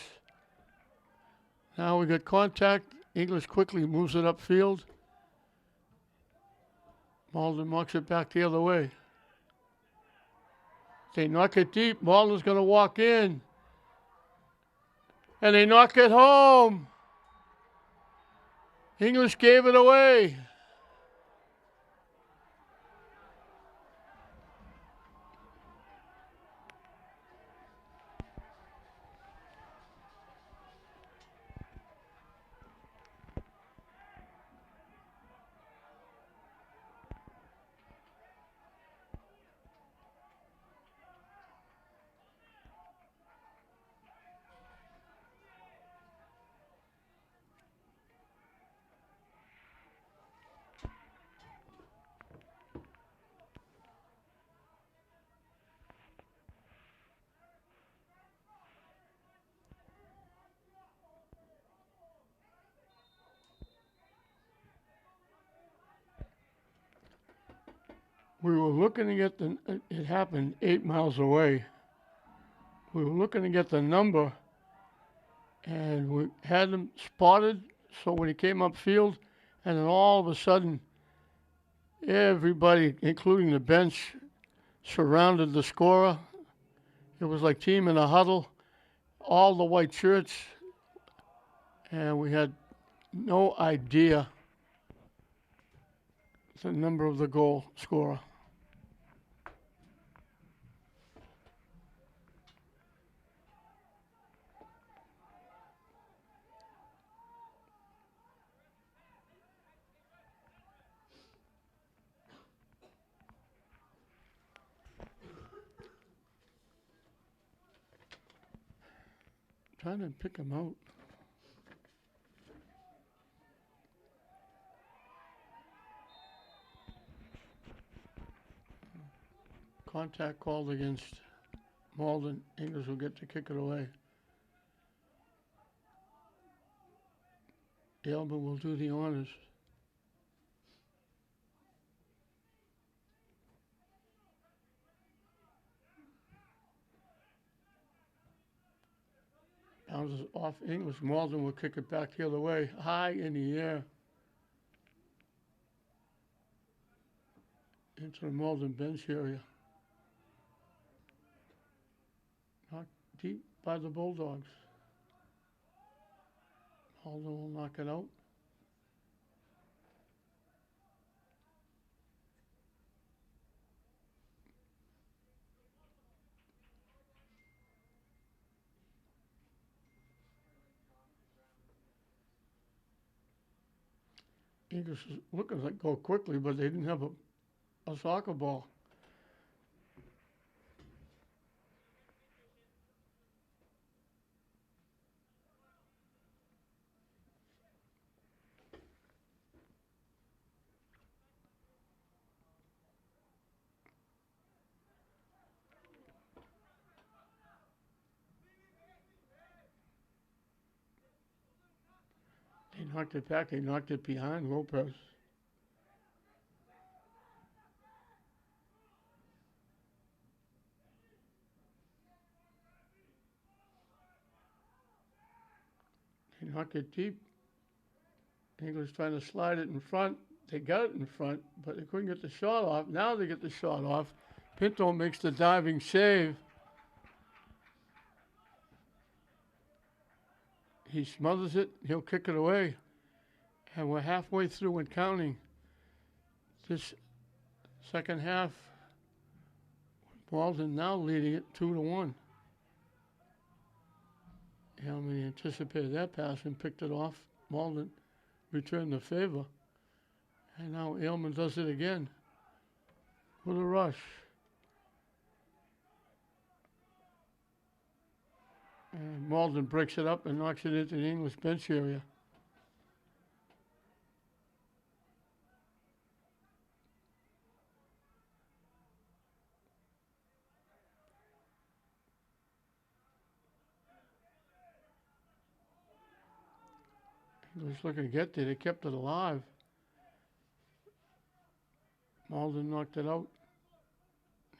Now we got contact. English quickly moves it upfield. Malden knocks it back the other way. They knock it deep. Malden's going to walk in. And they knock it home. English gave it away. We were looking to get it happened 8 miles away. We were looking to get the number, and we had him spotted. So when he came upfield, and then all of a sudden, everybody, including the bench, surrounded the scorer. It was like team in a huddle, all the white shirts, and we had no idea the number of the goal scorer. Trying to pick him out. Contact called against Malden. English will get to kick it away. Aylmer will do the honors. Bounces off English. Malden will kick it back the other way, high in the air. Into the Malden bench area. Knocked deep by the Bulldogs. Malden will knock it out. English was looking like go quickly, but they didn't have a soccer ball. knocked it back. He knocked it behind Lopez. He knocked it deep. English trying to slide it in front. They got it in front, but they couldn't get the shot off. Now they get the shot off. Pinto makes the diving save. He smothers it. He'll kick it away. And we're halfway through and counting this second half. Malden now leading it 2-1. Hellman anticipated that pass and picked it off. Malden returned the favor. And now Aylman does it again with a rush. And Malden breaks it up and knocks it into the English bench area. English looking to get there. They kept it alive. Malden knocked it out.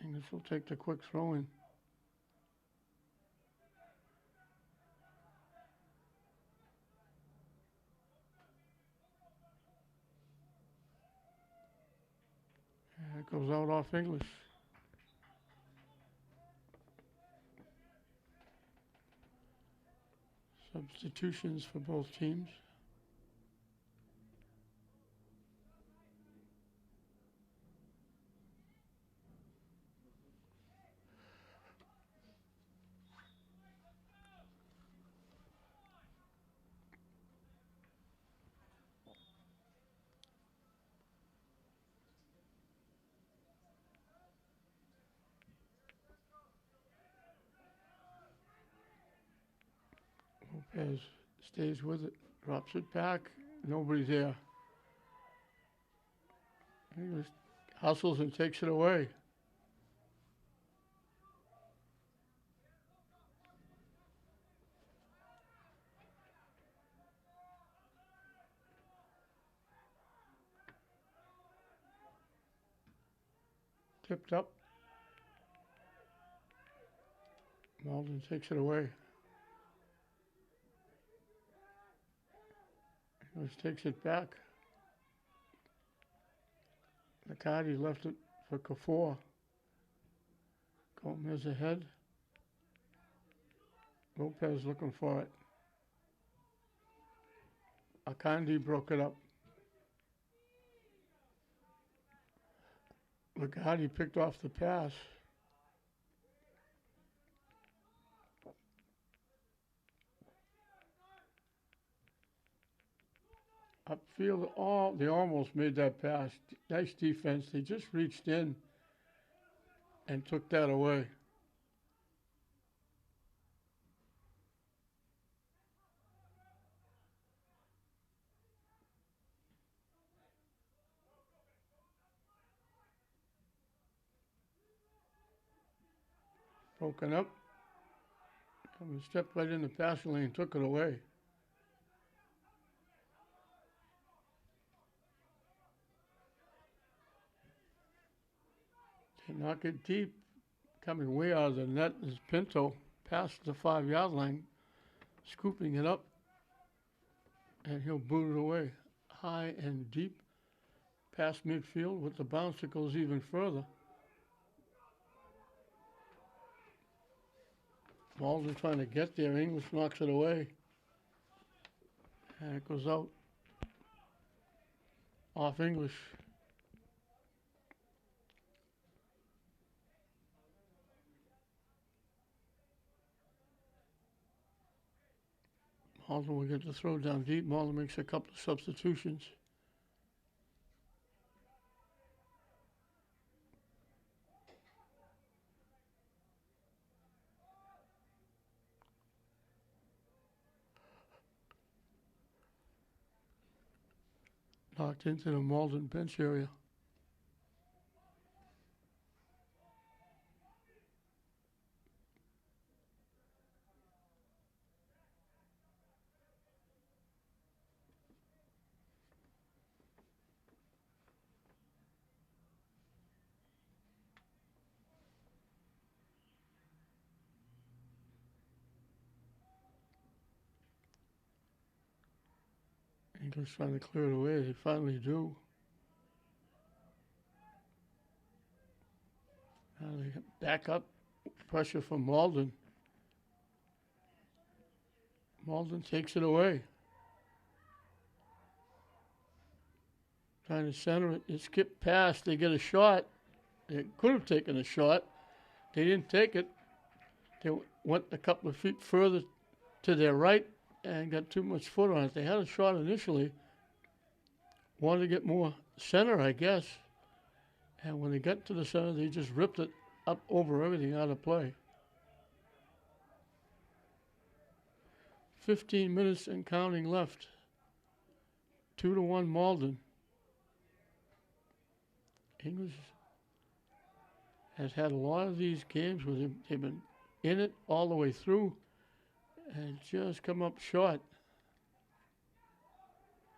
English will take the quick throw in. And it goes out off English. Substitutions for both teams. Lopez stays with it, drops it back, nobody there. He just hustles and takes it away. Tipped up. Malden takes it away. English takes it back. McCarty left it for Kafour. Gomez ahead. Lopez looking for it. Akandi broke it up. McCarty picked off the pass. Upfield, they almost made that pass. Nice defense. They just reached in and took that away. Broken up. And stepped right in the passing lane, took it away. They knock it deep. Coming way out of the net is Pinto, past the 5-yard line, scooping it up, and he'll boot it away. High and deep, past midfield with the bounce that goes even further. Malden trying to get there. English knocks it away. And it goes out off English. Malden will get the throw down deep. Malden makes a couple of substitutions. Knocked into the Malden bench area. English trying to clear it away. They finally do. Now they get back up. Pressure from Malden. Malden takes it away. Trying to center it. It skipped past. They get a shot. They could have taken a shot. They didn't take it. They went a couple of feet further to their right and got too much foot on it. They had a shot initially. Wanted to get more center, I guess. And when they got to the center, they just ripped it up over everything out of play. 15 minutes and counting left. 2-1 Malden. English has had a lot of these games where they've been in it all the way through and just come up short.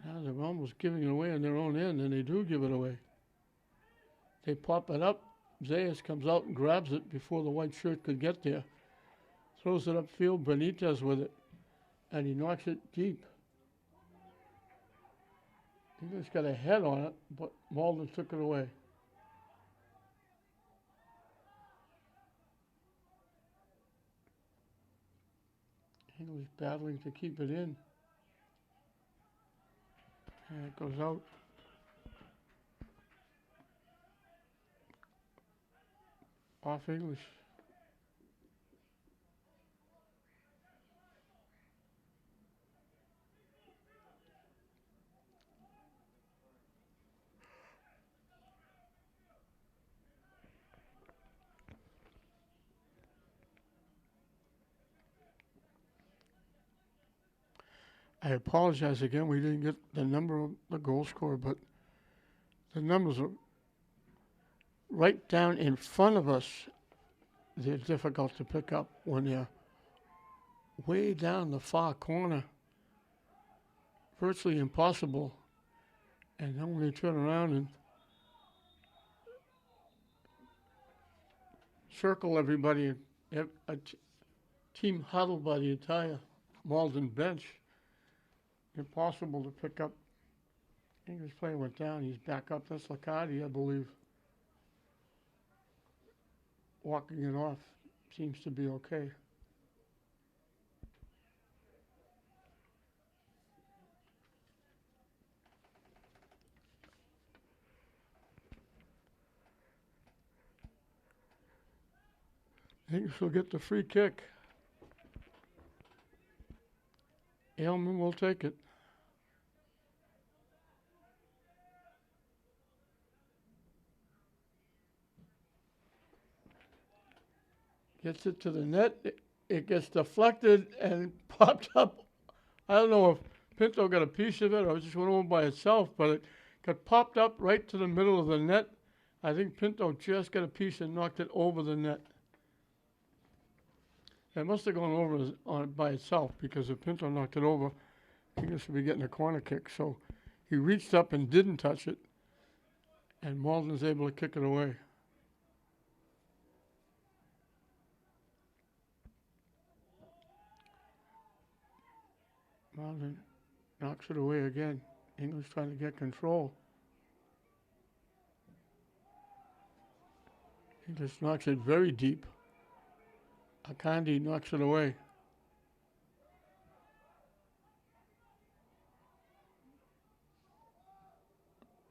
Now they're almost giving it away on their own end, and they do give it away. They pop it up. Zayas comes out and grabs it before the white shirt could get there. Throws it upfield. Benitez with it, and he knocks it deep. English got a head on it, but Malden took it away. English battling to keep it in. And it goes out. Off English. I apologize again. We didn't get the number of the goal scorer, but the numbers are right down in front of us. They're difficult to pick up when they're way down the far corner. Virtually impossible. And then when they turn around and circle everybody, a team huddled by the entire Malden bench, impossible to pick up. English player went down. He's back up. That's Lacardi, I believe. Walking it off seems to be okay. English will get the free kick. Aylman will take it. Gets it to the net. It gets deflected and popped up. I don't know if Pinto got a piece of it or it just went over by itself, but it got popped up right to the middle of the net. I think Pinto just got a piece and knocked it over the net. It must have gone over on by itself, because if Pinto knocked it over, he should be getting a corner kick. So he reached up and didn't touch it, and Malden's able to kick it away. Malden knocks it away again. English trying to get control. English knocks it very deep. Akandi knocks it away.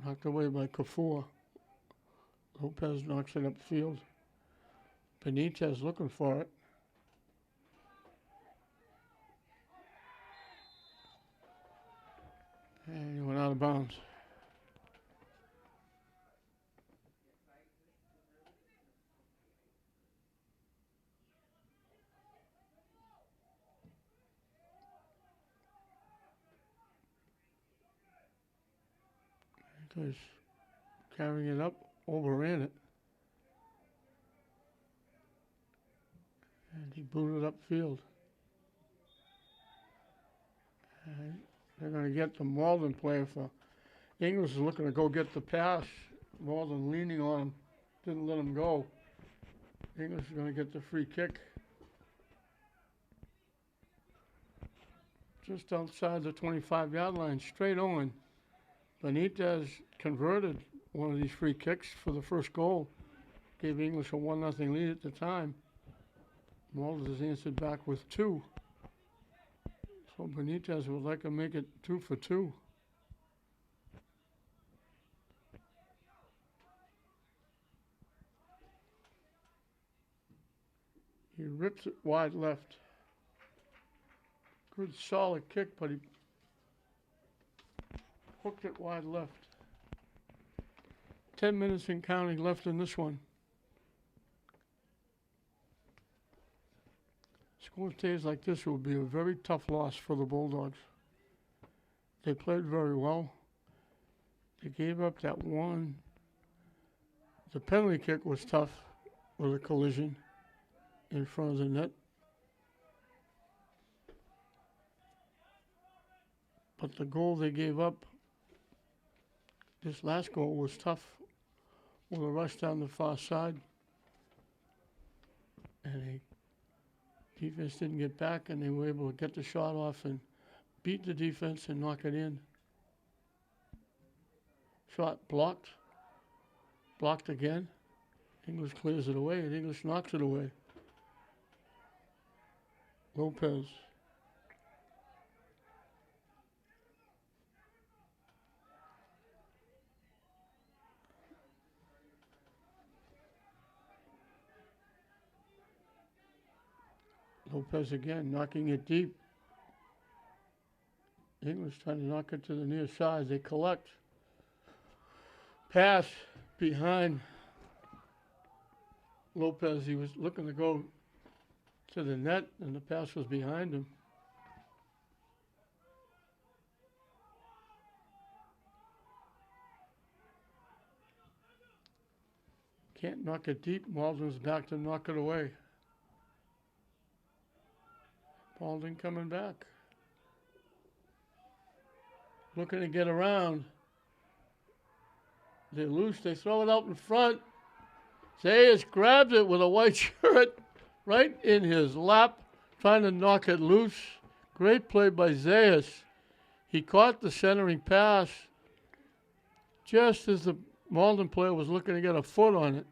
Knocked away by Kafur. Lopez knocks it upfield. Benitez looking for it. And he went out of bounds. Because carrying it up, overran it. And he booted upfield. And they're going to get the Malden player for English is looking to go get the pass. Malden leaning on him, didn't let him go. English is going to get the free kick. just outside the 25-yard line, straight on. Benitez converted one of these free kicks for the first goal. Gave English a 1-0 lead at the time. Malden has answered back with 2. So Benitez would like to make it 2 for 2. He rips it wide left. Good solid kick, but he hooked it wide left. 10 minutes and counting left in this one. Score days like this will be a very tough loss for the Bulldogs. They played very well. They gave up that one. The penalty kick was tough with a collision in front of the net. But the goal they gave up, this last goal was tough with a rush down the far side. And the defense didn't get back, and they were able to get the shot off and beat the defense and knock it in. Shot blocked. Blocked again. English clears it away, and English knocks it away. Lopez. Lopez again, knocking it deep. English trying to knock it to the near side. They collect. Pass behind Lopez. He was looking to go to the net, and the pass was behind him. Can't knock it deep. Malden's back to knock it away. Malden coming back. Looking to get around. They're loose. They throw it out in front. Zayas grabs it with a white shirt right in his lap, trying to knock it loose. Great play by Zayas. He caught the centering pass just as the Malden player was looking to get a foot on it.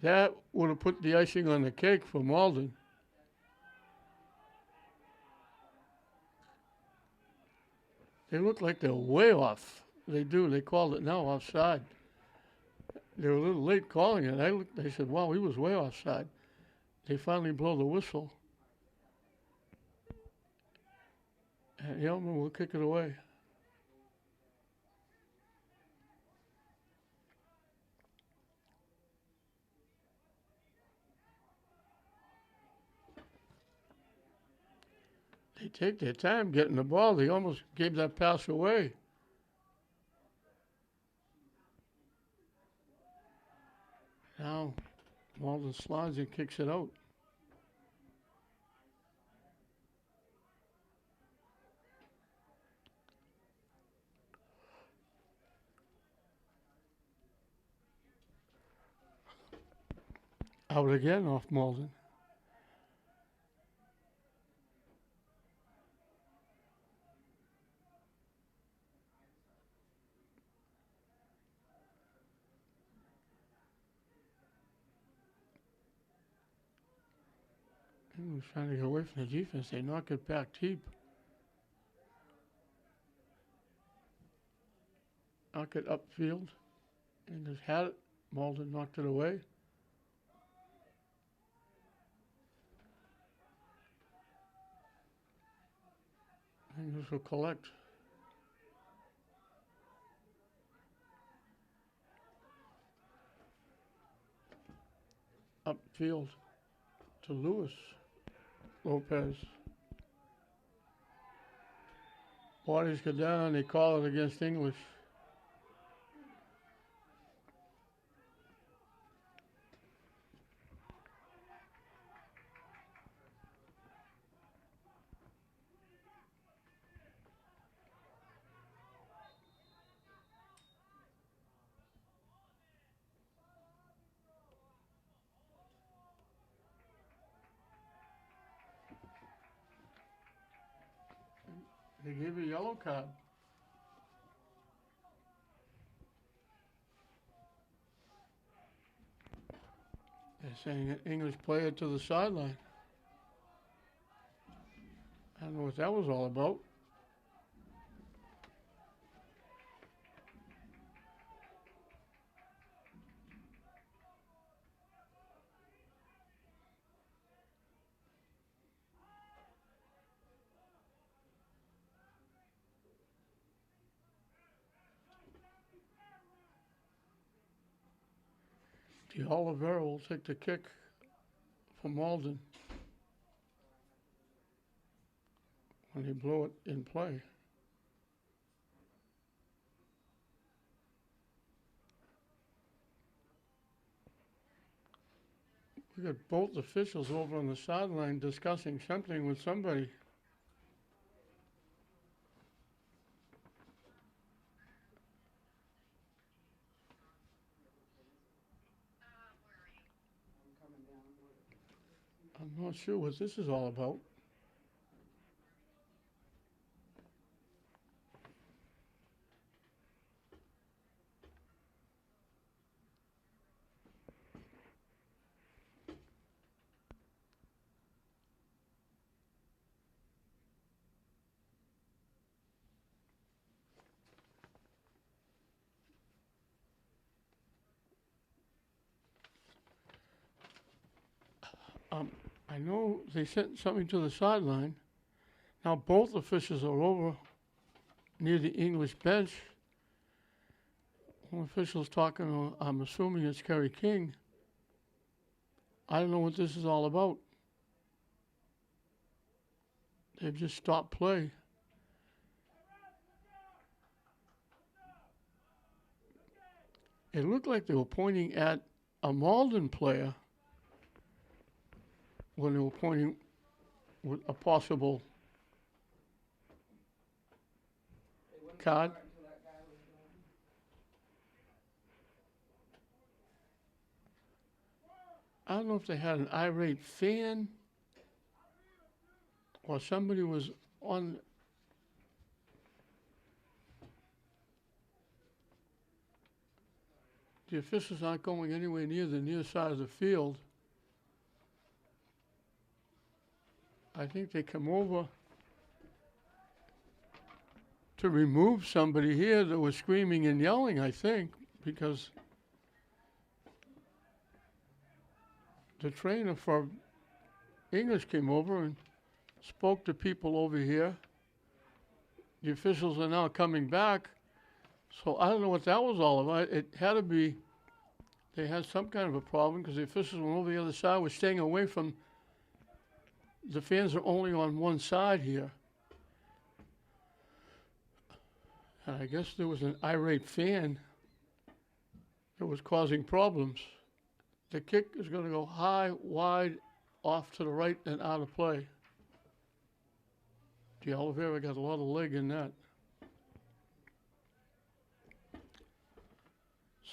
That would have put the icing on the cake for Malden. They look like they're way off. They do. They called it now offside. They were a little late calling it. They said, wow, he was way offside. They finally blow the whistle. And Yeoman will kick it away. They take their time getting the ball. They almost gave that pass away. Now, Malden slides and kicks it out. Out again off Malden. He was trying to get away from the defense. They knock it back deep. Knock it upfield. And just had it. Malden knocked it away. And this will collect. Upfield to Lewis. Lopez. Bodies go down. They call it against English. They gave you a yellow card. They're saying an English player to the sideline. I don't know what that was all about. The Oliveira will take the kick for Malden when he blew it in play. We got both officials over on the sideline discussing something with somebody. I'm not sure what this is all about. I know they sent something to the sideline. Now both officials are over near the English bench. One official's talking to, I'm assuming it's Kerry King. I don't know what this is all about. They've just stopped play. It looked like they were pointing at a Malden player when they were pointing with a possible card. I don't know if they had an irate fan or somebody was on. The officials aren't going anywhere near the near side of the field. I think they come over to remove somebody here that was screaming and yelling, I think, because the trainer for English came over and spoke to people over here. The officials are now coming back. So I don't know what that was all about. It had to be, they had some kind of a problem because the officials went over the other side, were staying away from, the fans are only on one side here. And I guess there was an irate fan that was causing problems. The kick is going to go high, wide, off to the right and out of play. The Oliveira got a lot of leg in that.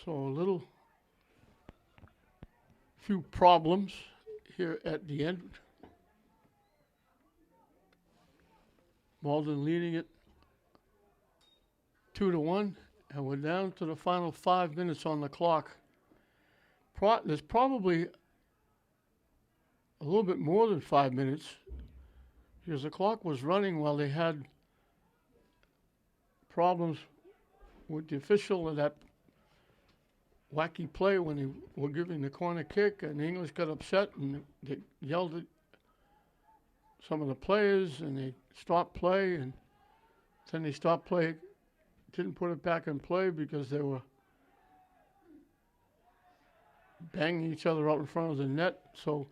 So a little few problems here at the end. Malden leading it 2-1, and we're down to the final 5 minutes on the clock. There's probably a little bit more than 5 minutes because the clock was running while they had problems with the official of that wacky play when they were giving the corner kick, and the English got upset and they yelled at some of the players and they stopped play, and then they stopped play, didn't put it back in play because they were banging each other out in front of the net. So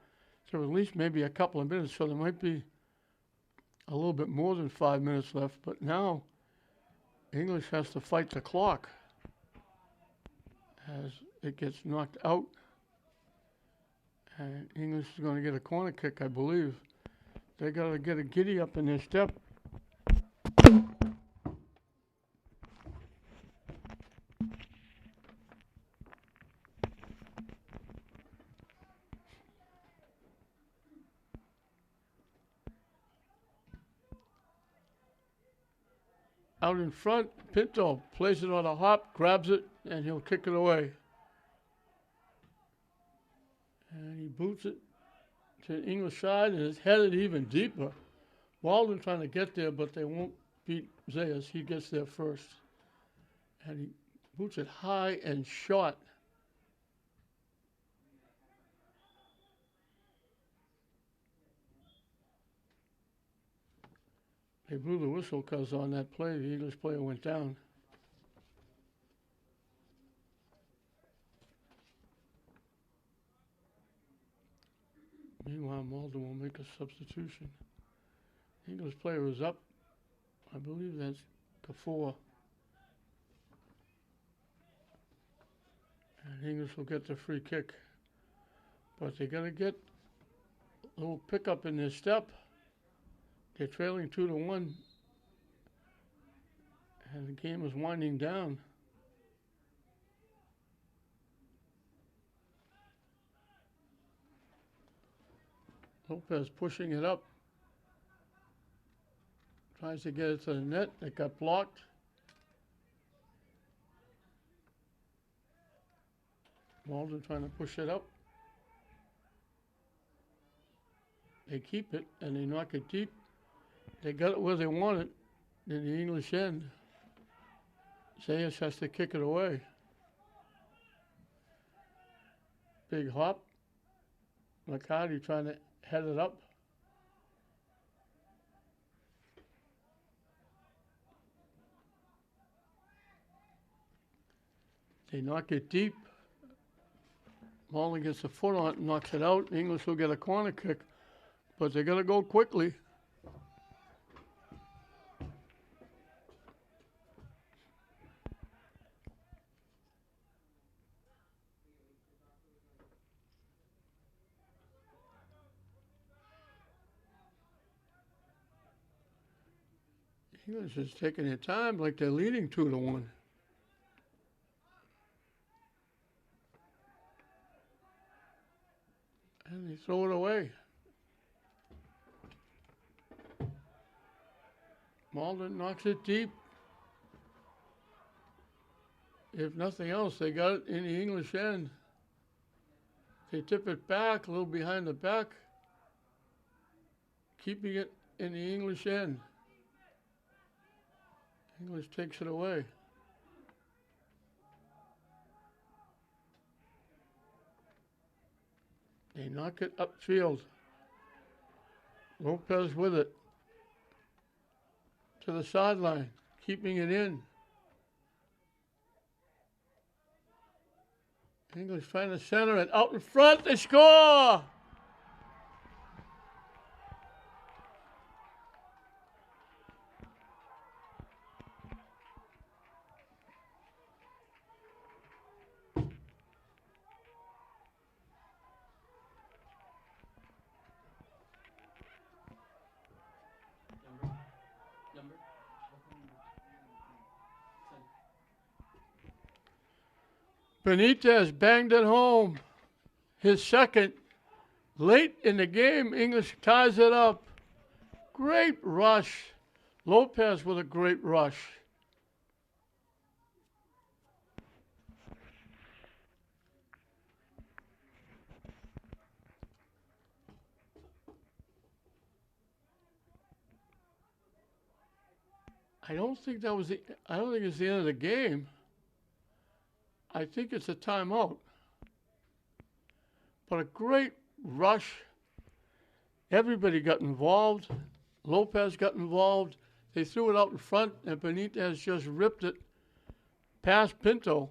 there were at least maybe a couple of minutes, so there might be a little bit more than 5 minutes left, but now English has to fight the clock as it gets knocked out, and English is going to get a corner kick, I believe. They got to get a giddy up in their step. out in front. Pinto plays it on a hop, grabs it, and he'll kick it away. And he boots it to the English side, and it's headed even deeper. Malden trying to get there, but they won't beat Zayas. He gets there first. And he boots it high and short. They blew the whistle because on that play, the English player went down. Meanwhile, Malden will make a substitution. The English player is up. I believe that's Kafour. And English will get the free kick. But they're going to get a little pickup in their step. They're trailing 2-1. And the game is winding down. Lopez pushing it up. Tries to get it to the net. It got blocked. Malden trying to push it up. They keep it and they knock it deep. They got it where they want it in the English end. Zayas has to kick it away. Big hop. McCarty trying to head it up. They knock it deep. Malden gets a foot on it and knocks it out. The English will get a corner kick, but they're going to go quickly. English is taking their time like they're leading 2-1. And they throw it away. Malden knocks it deep. If nothing else, they got it in the English end. They tip it back, a little behind the back, keeping it in the English end. English takes it away. They knock it upfield. Lopez with it. To the sideline, keeping it in. English trying to center it. Out in front, they score! Benitez banged it home. His second. Late in the game, English ties it up. Great rush. Lopez with a great rush. I don't think it's the end of the game. I think it's a timeout. But a great rush. Everybody got involved. Lopez got involved. They threw it out in front, and Benitez just ripped it past Pinto.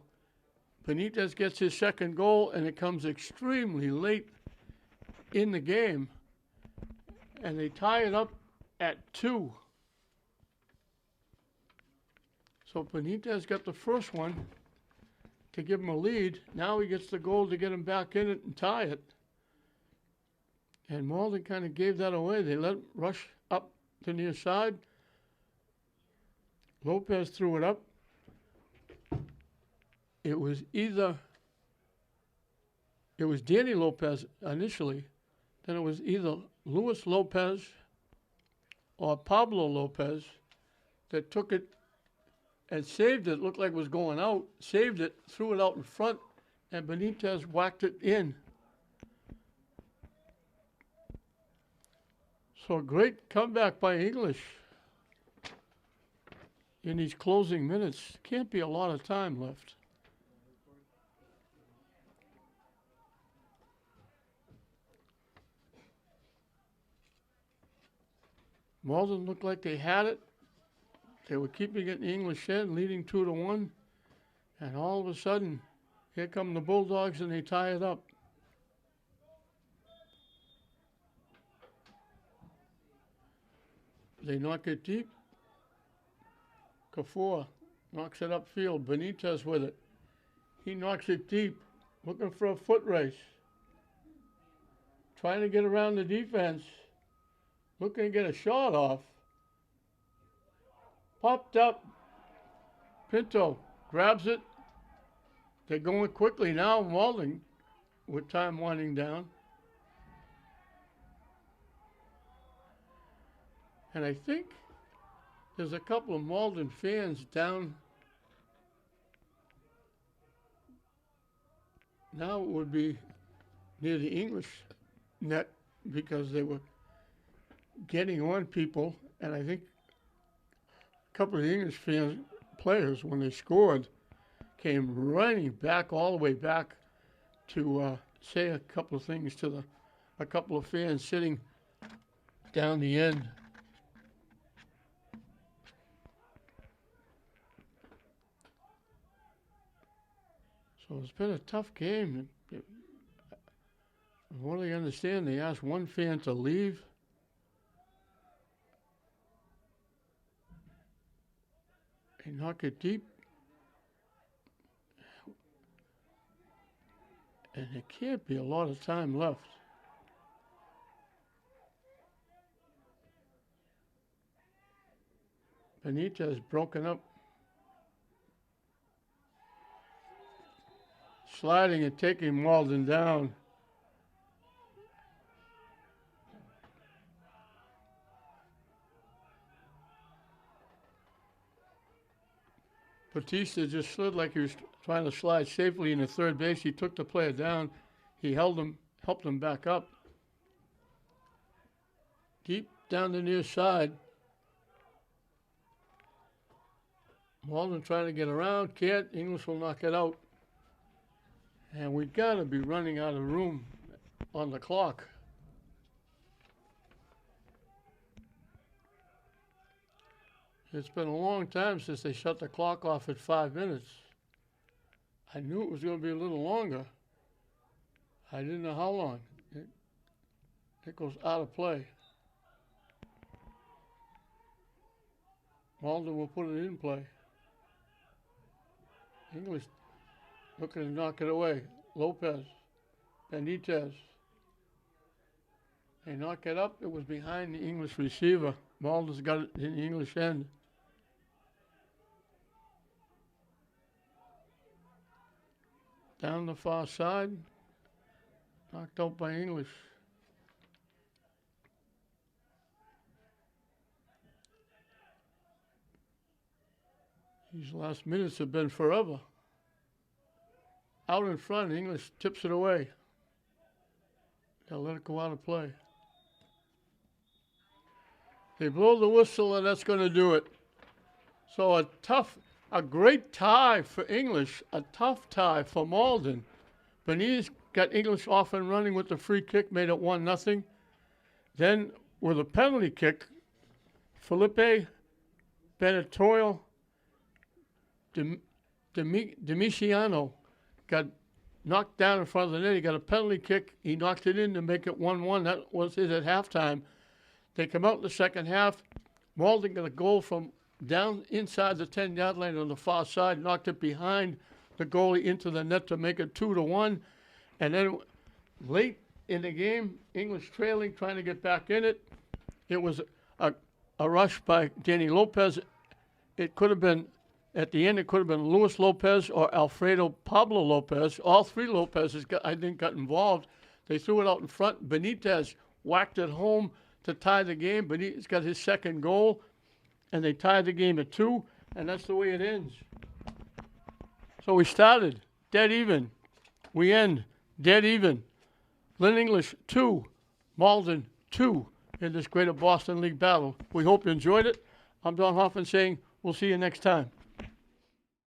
Benitez gets his second goal, and it comes extremely late in the game. And they tie it up at 2. So Benitez got the first one to give him a lead. Now he gets the goal to get him back in it and tie it. And Malden kind of gave that away. They let him rush up the near side. Lopez threw it up. It was Danny Lopez initially. Then it was either Luis Lopez or Pablo Lopez that took it and saved it. Looked like it was going out. Saved it, threw it out in front, and Benitez whacked it in. So a great comeback by English in these closing minutes. Can't be a lot of time left. Malden looked like they had it. They were keeping it in the English end, leading 2-1. And all of a sudden, here come the Bulldogs and they tie it up. They knock it deep. Kafur knocks it upfield. Benitez with it. He knocks it deep, looking for a foot race. Trying to get around the defense. Looking to get a shot off. Popped up. Pinto grabs it. They're going quickly now. Malden with time winding down. And I think there's a couple of Malden fans down. Now it would be near the English net because they were getting on people. And I think a couple of the English players, when they scored, came running back all the way back to say a couple of things to a couple of fans sitting down the end. So it's been a tough game. From what I understand, they asked one fan to leave. They knock it deep. And there can't be a lot of time left. Benitez broken up. Sliding and taking Malden down. Batista just slid like he was trying to slide safely into third base. He took the player down. He held him, helped him back up. Deep down the near side. Malden trying to get around. Can't. English will knock it out. And we got to be running out of room on the clock. It's been a long time since they shut the clock off at 5 minutes. I knew it was going to be a little longer. I didn't know how long. It goes out of play. Malden will put it in play. English looking to knock it away. Lopez, Benitez. They knock it up. It was behind the English receiver. Malden's got it in the English end. Down the far side. Knocked out by English. These last minutes have been forever. Out in front, English tips it away. They'll let it go out of play. They blow the whistle, and that's going to do it. So a great tie for English, a tough tie for Malden. Benitez got English off and running with the free kick, made it 1-0. Then with a penalty kick, Felipe Benetoil Demiciano got knocked down in front of the net. He got a penalty kick. He knocked it in to make it 1-1. That was it at halftime. They come out in the second half. Malden got a goal from down inside the 10-yard line on the far side, knocked it behind the goalie into the net to make it 2-1. And then late in the game, English trailing, trying to get back in it. It was a rush by Danny Lopez. It could have been, at the end, it could have been Luis Lopez or Alfredo Pablo Lopez. All three Lopez's, I think, got involved. They threw it out in front. Benitez whacked it home to tie the game. Benitez got his second goal, and they tied the game at 2. And that's the way it ends. So we started dead even. We end dead even. Lynn English 2, Malden 2 in this Greater Boston League battle. We hope you enjoyed it. I'm Don Hoffman saying we'll see you next time.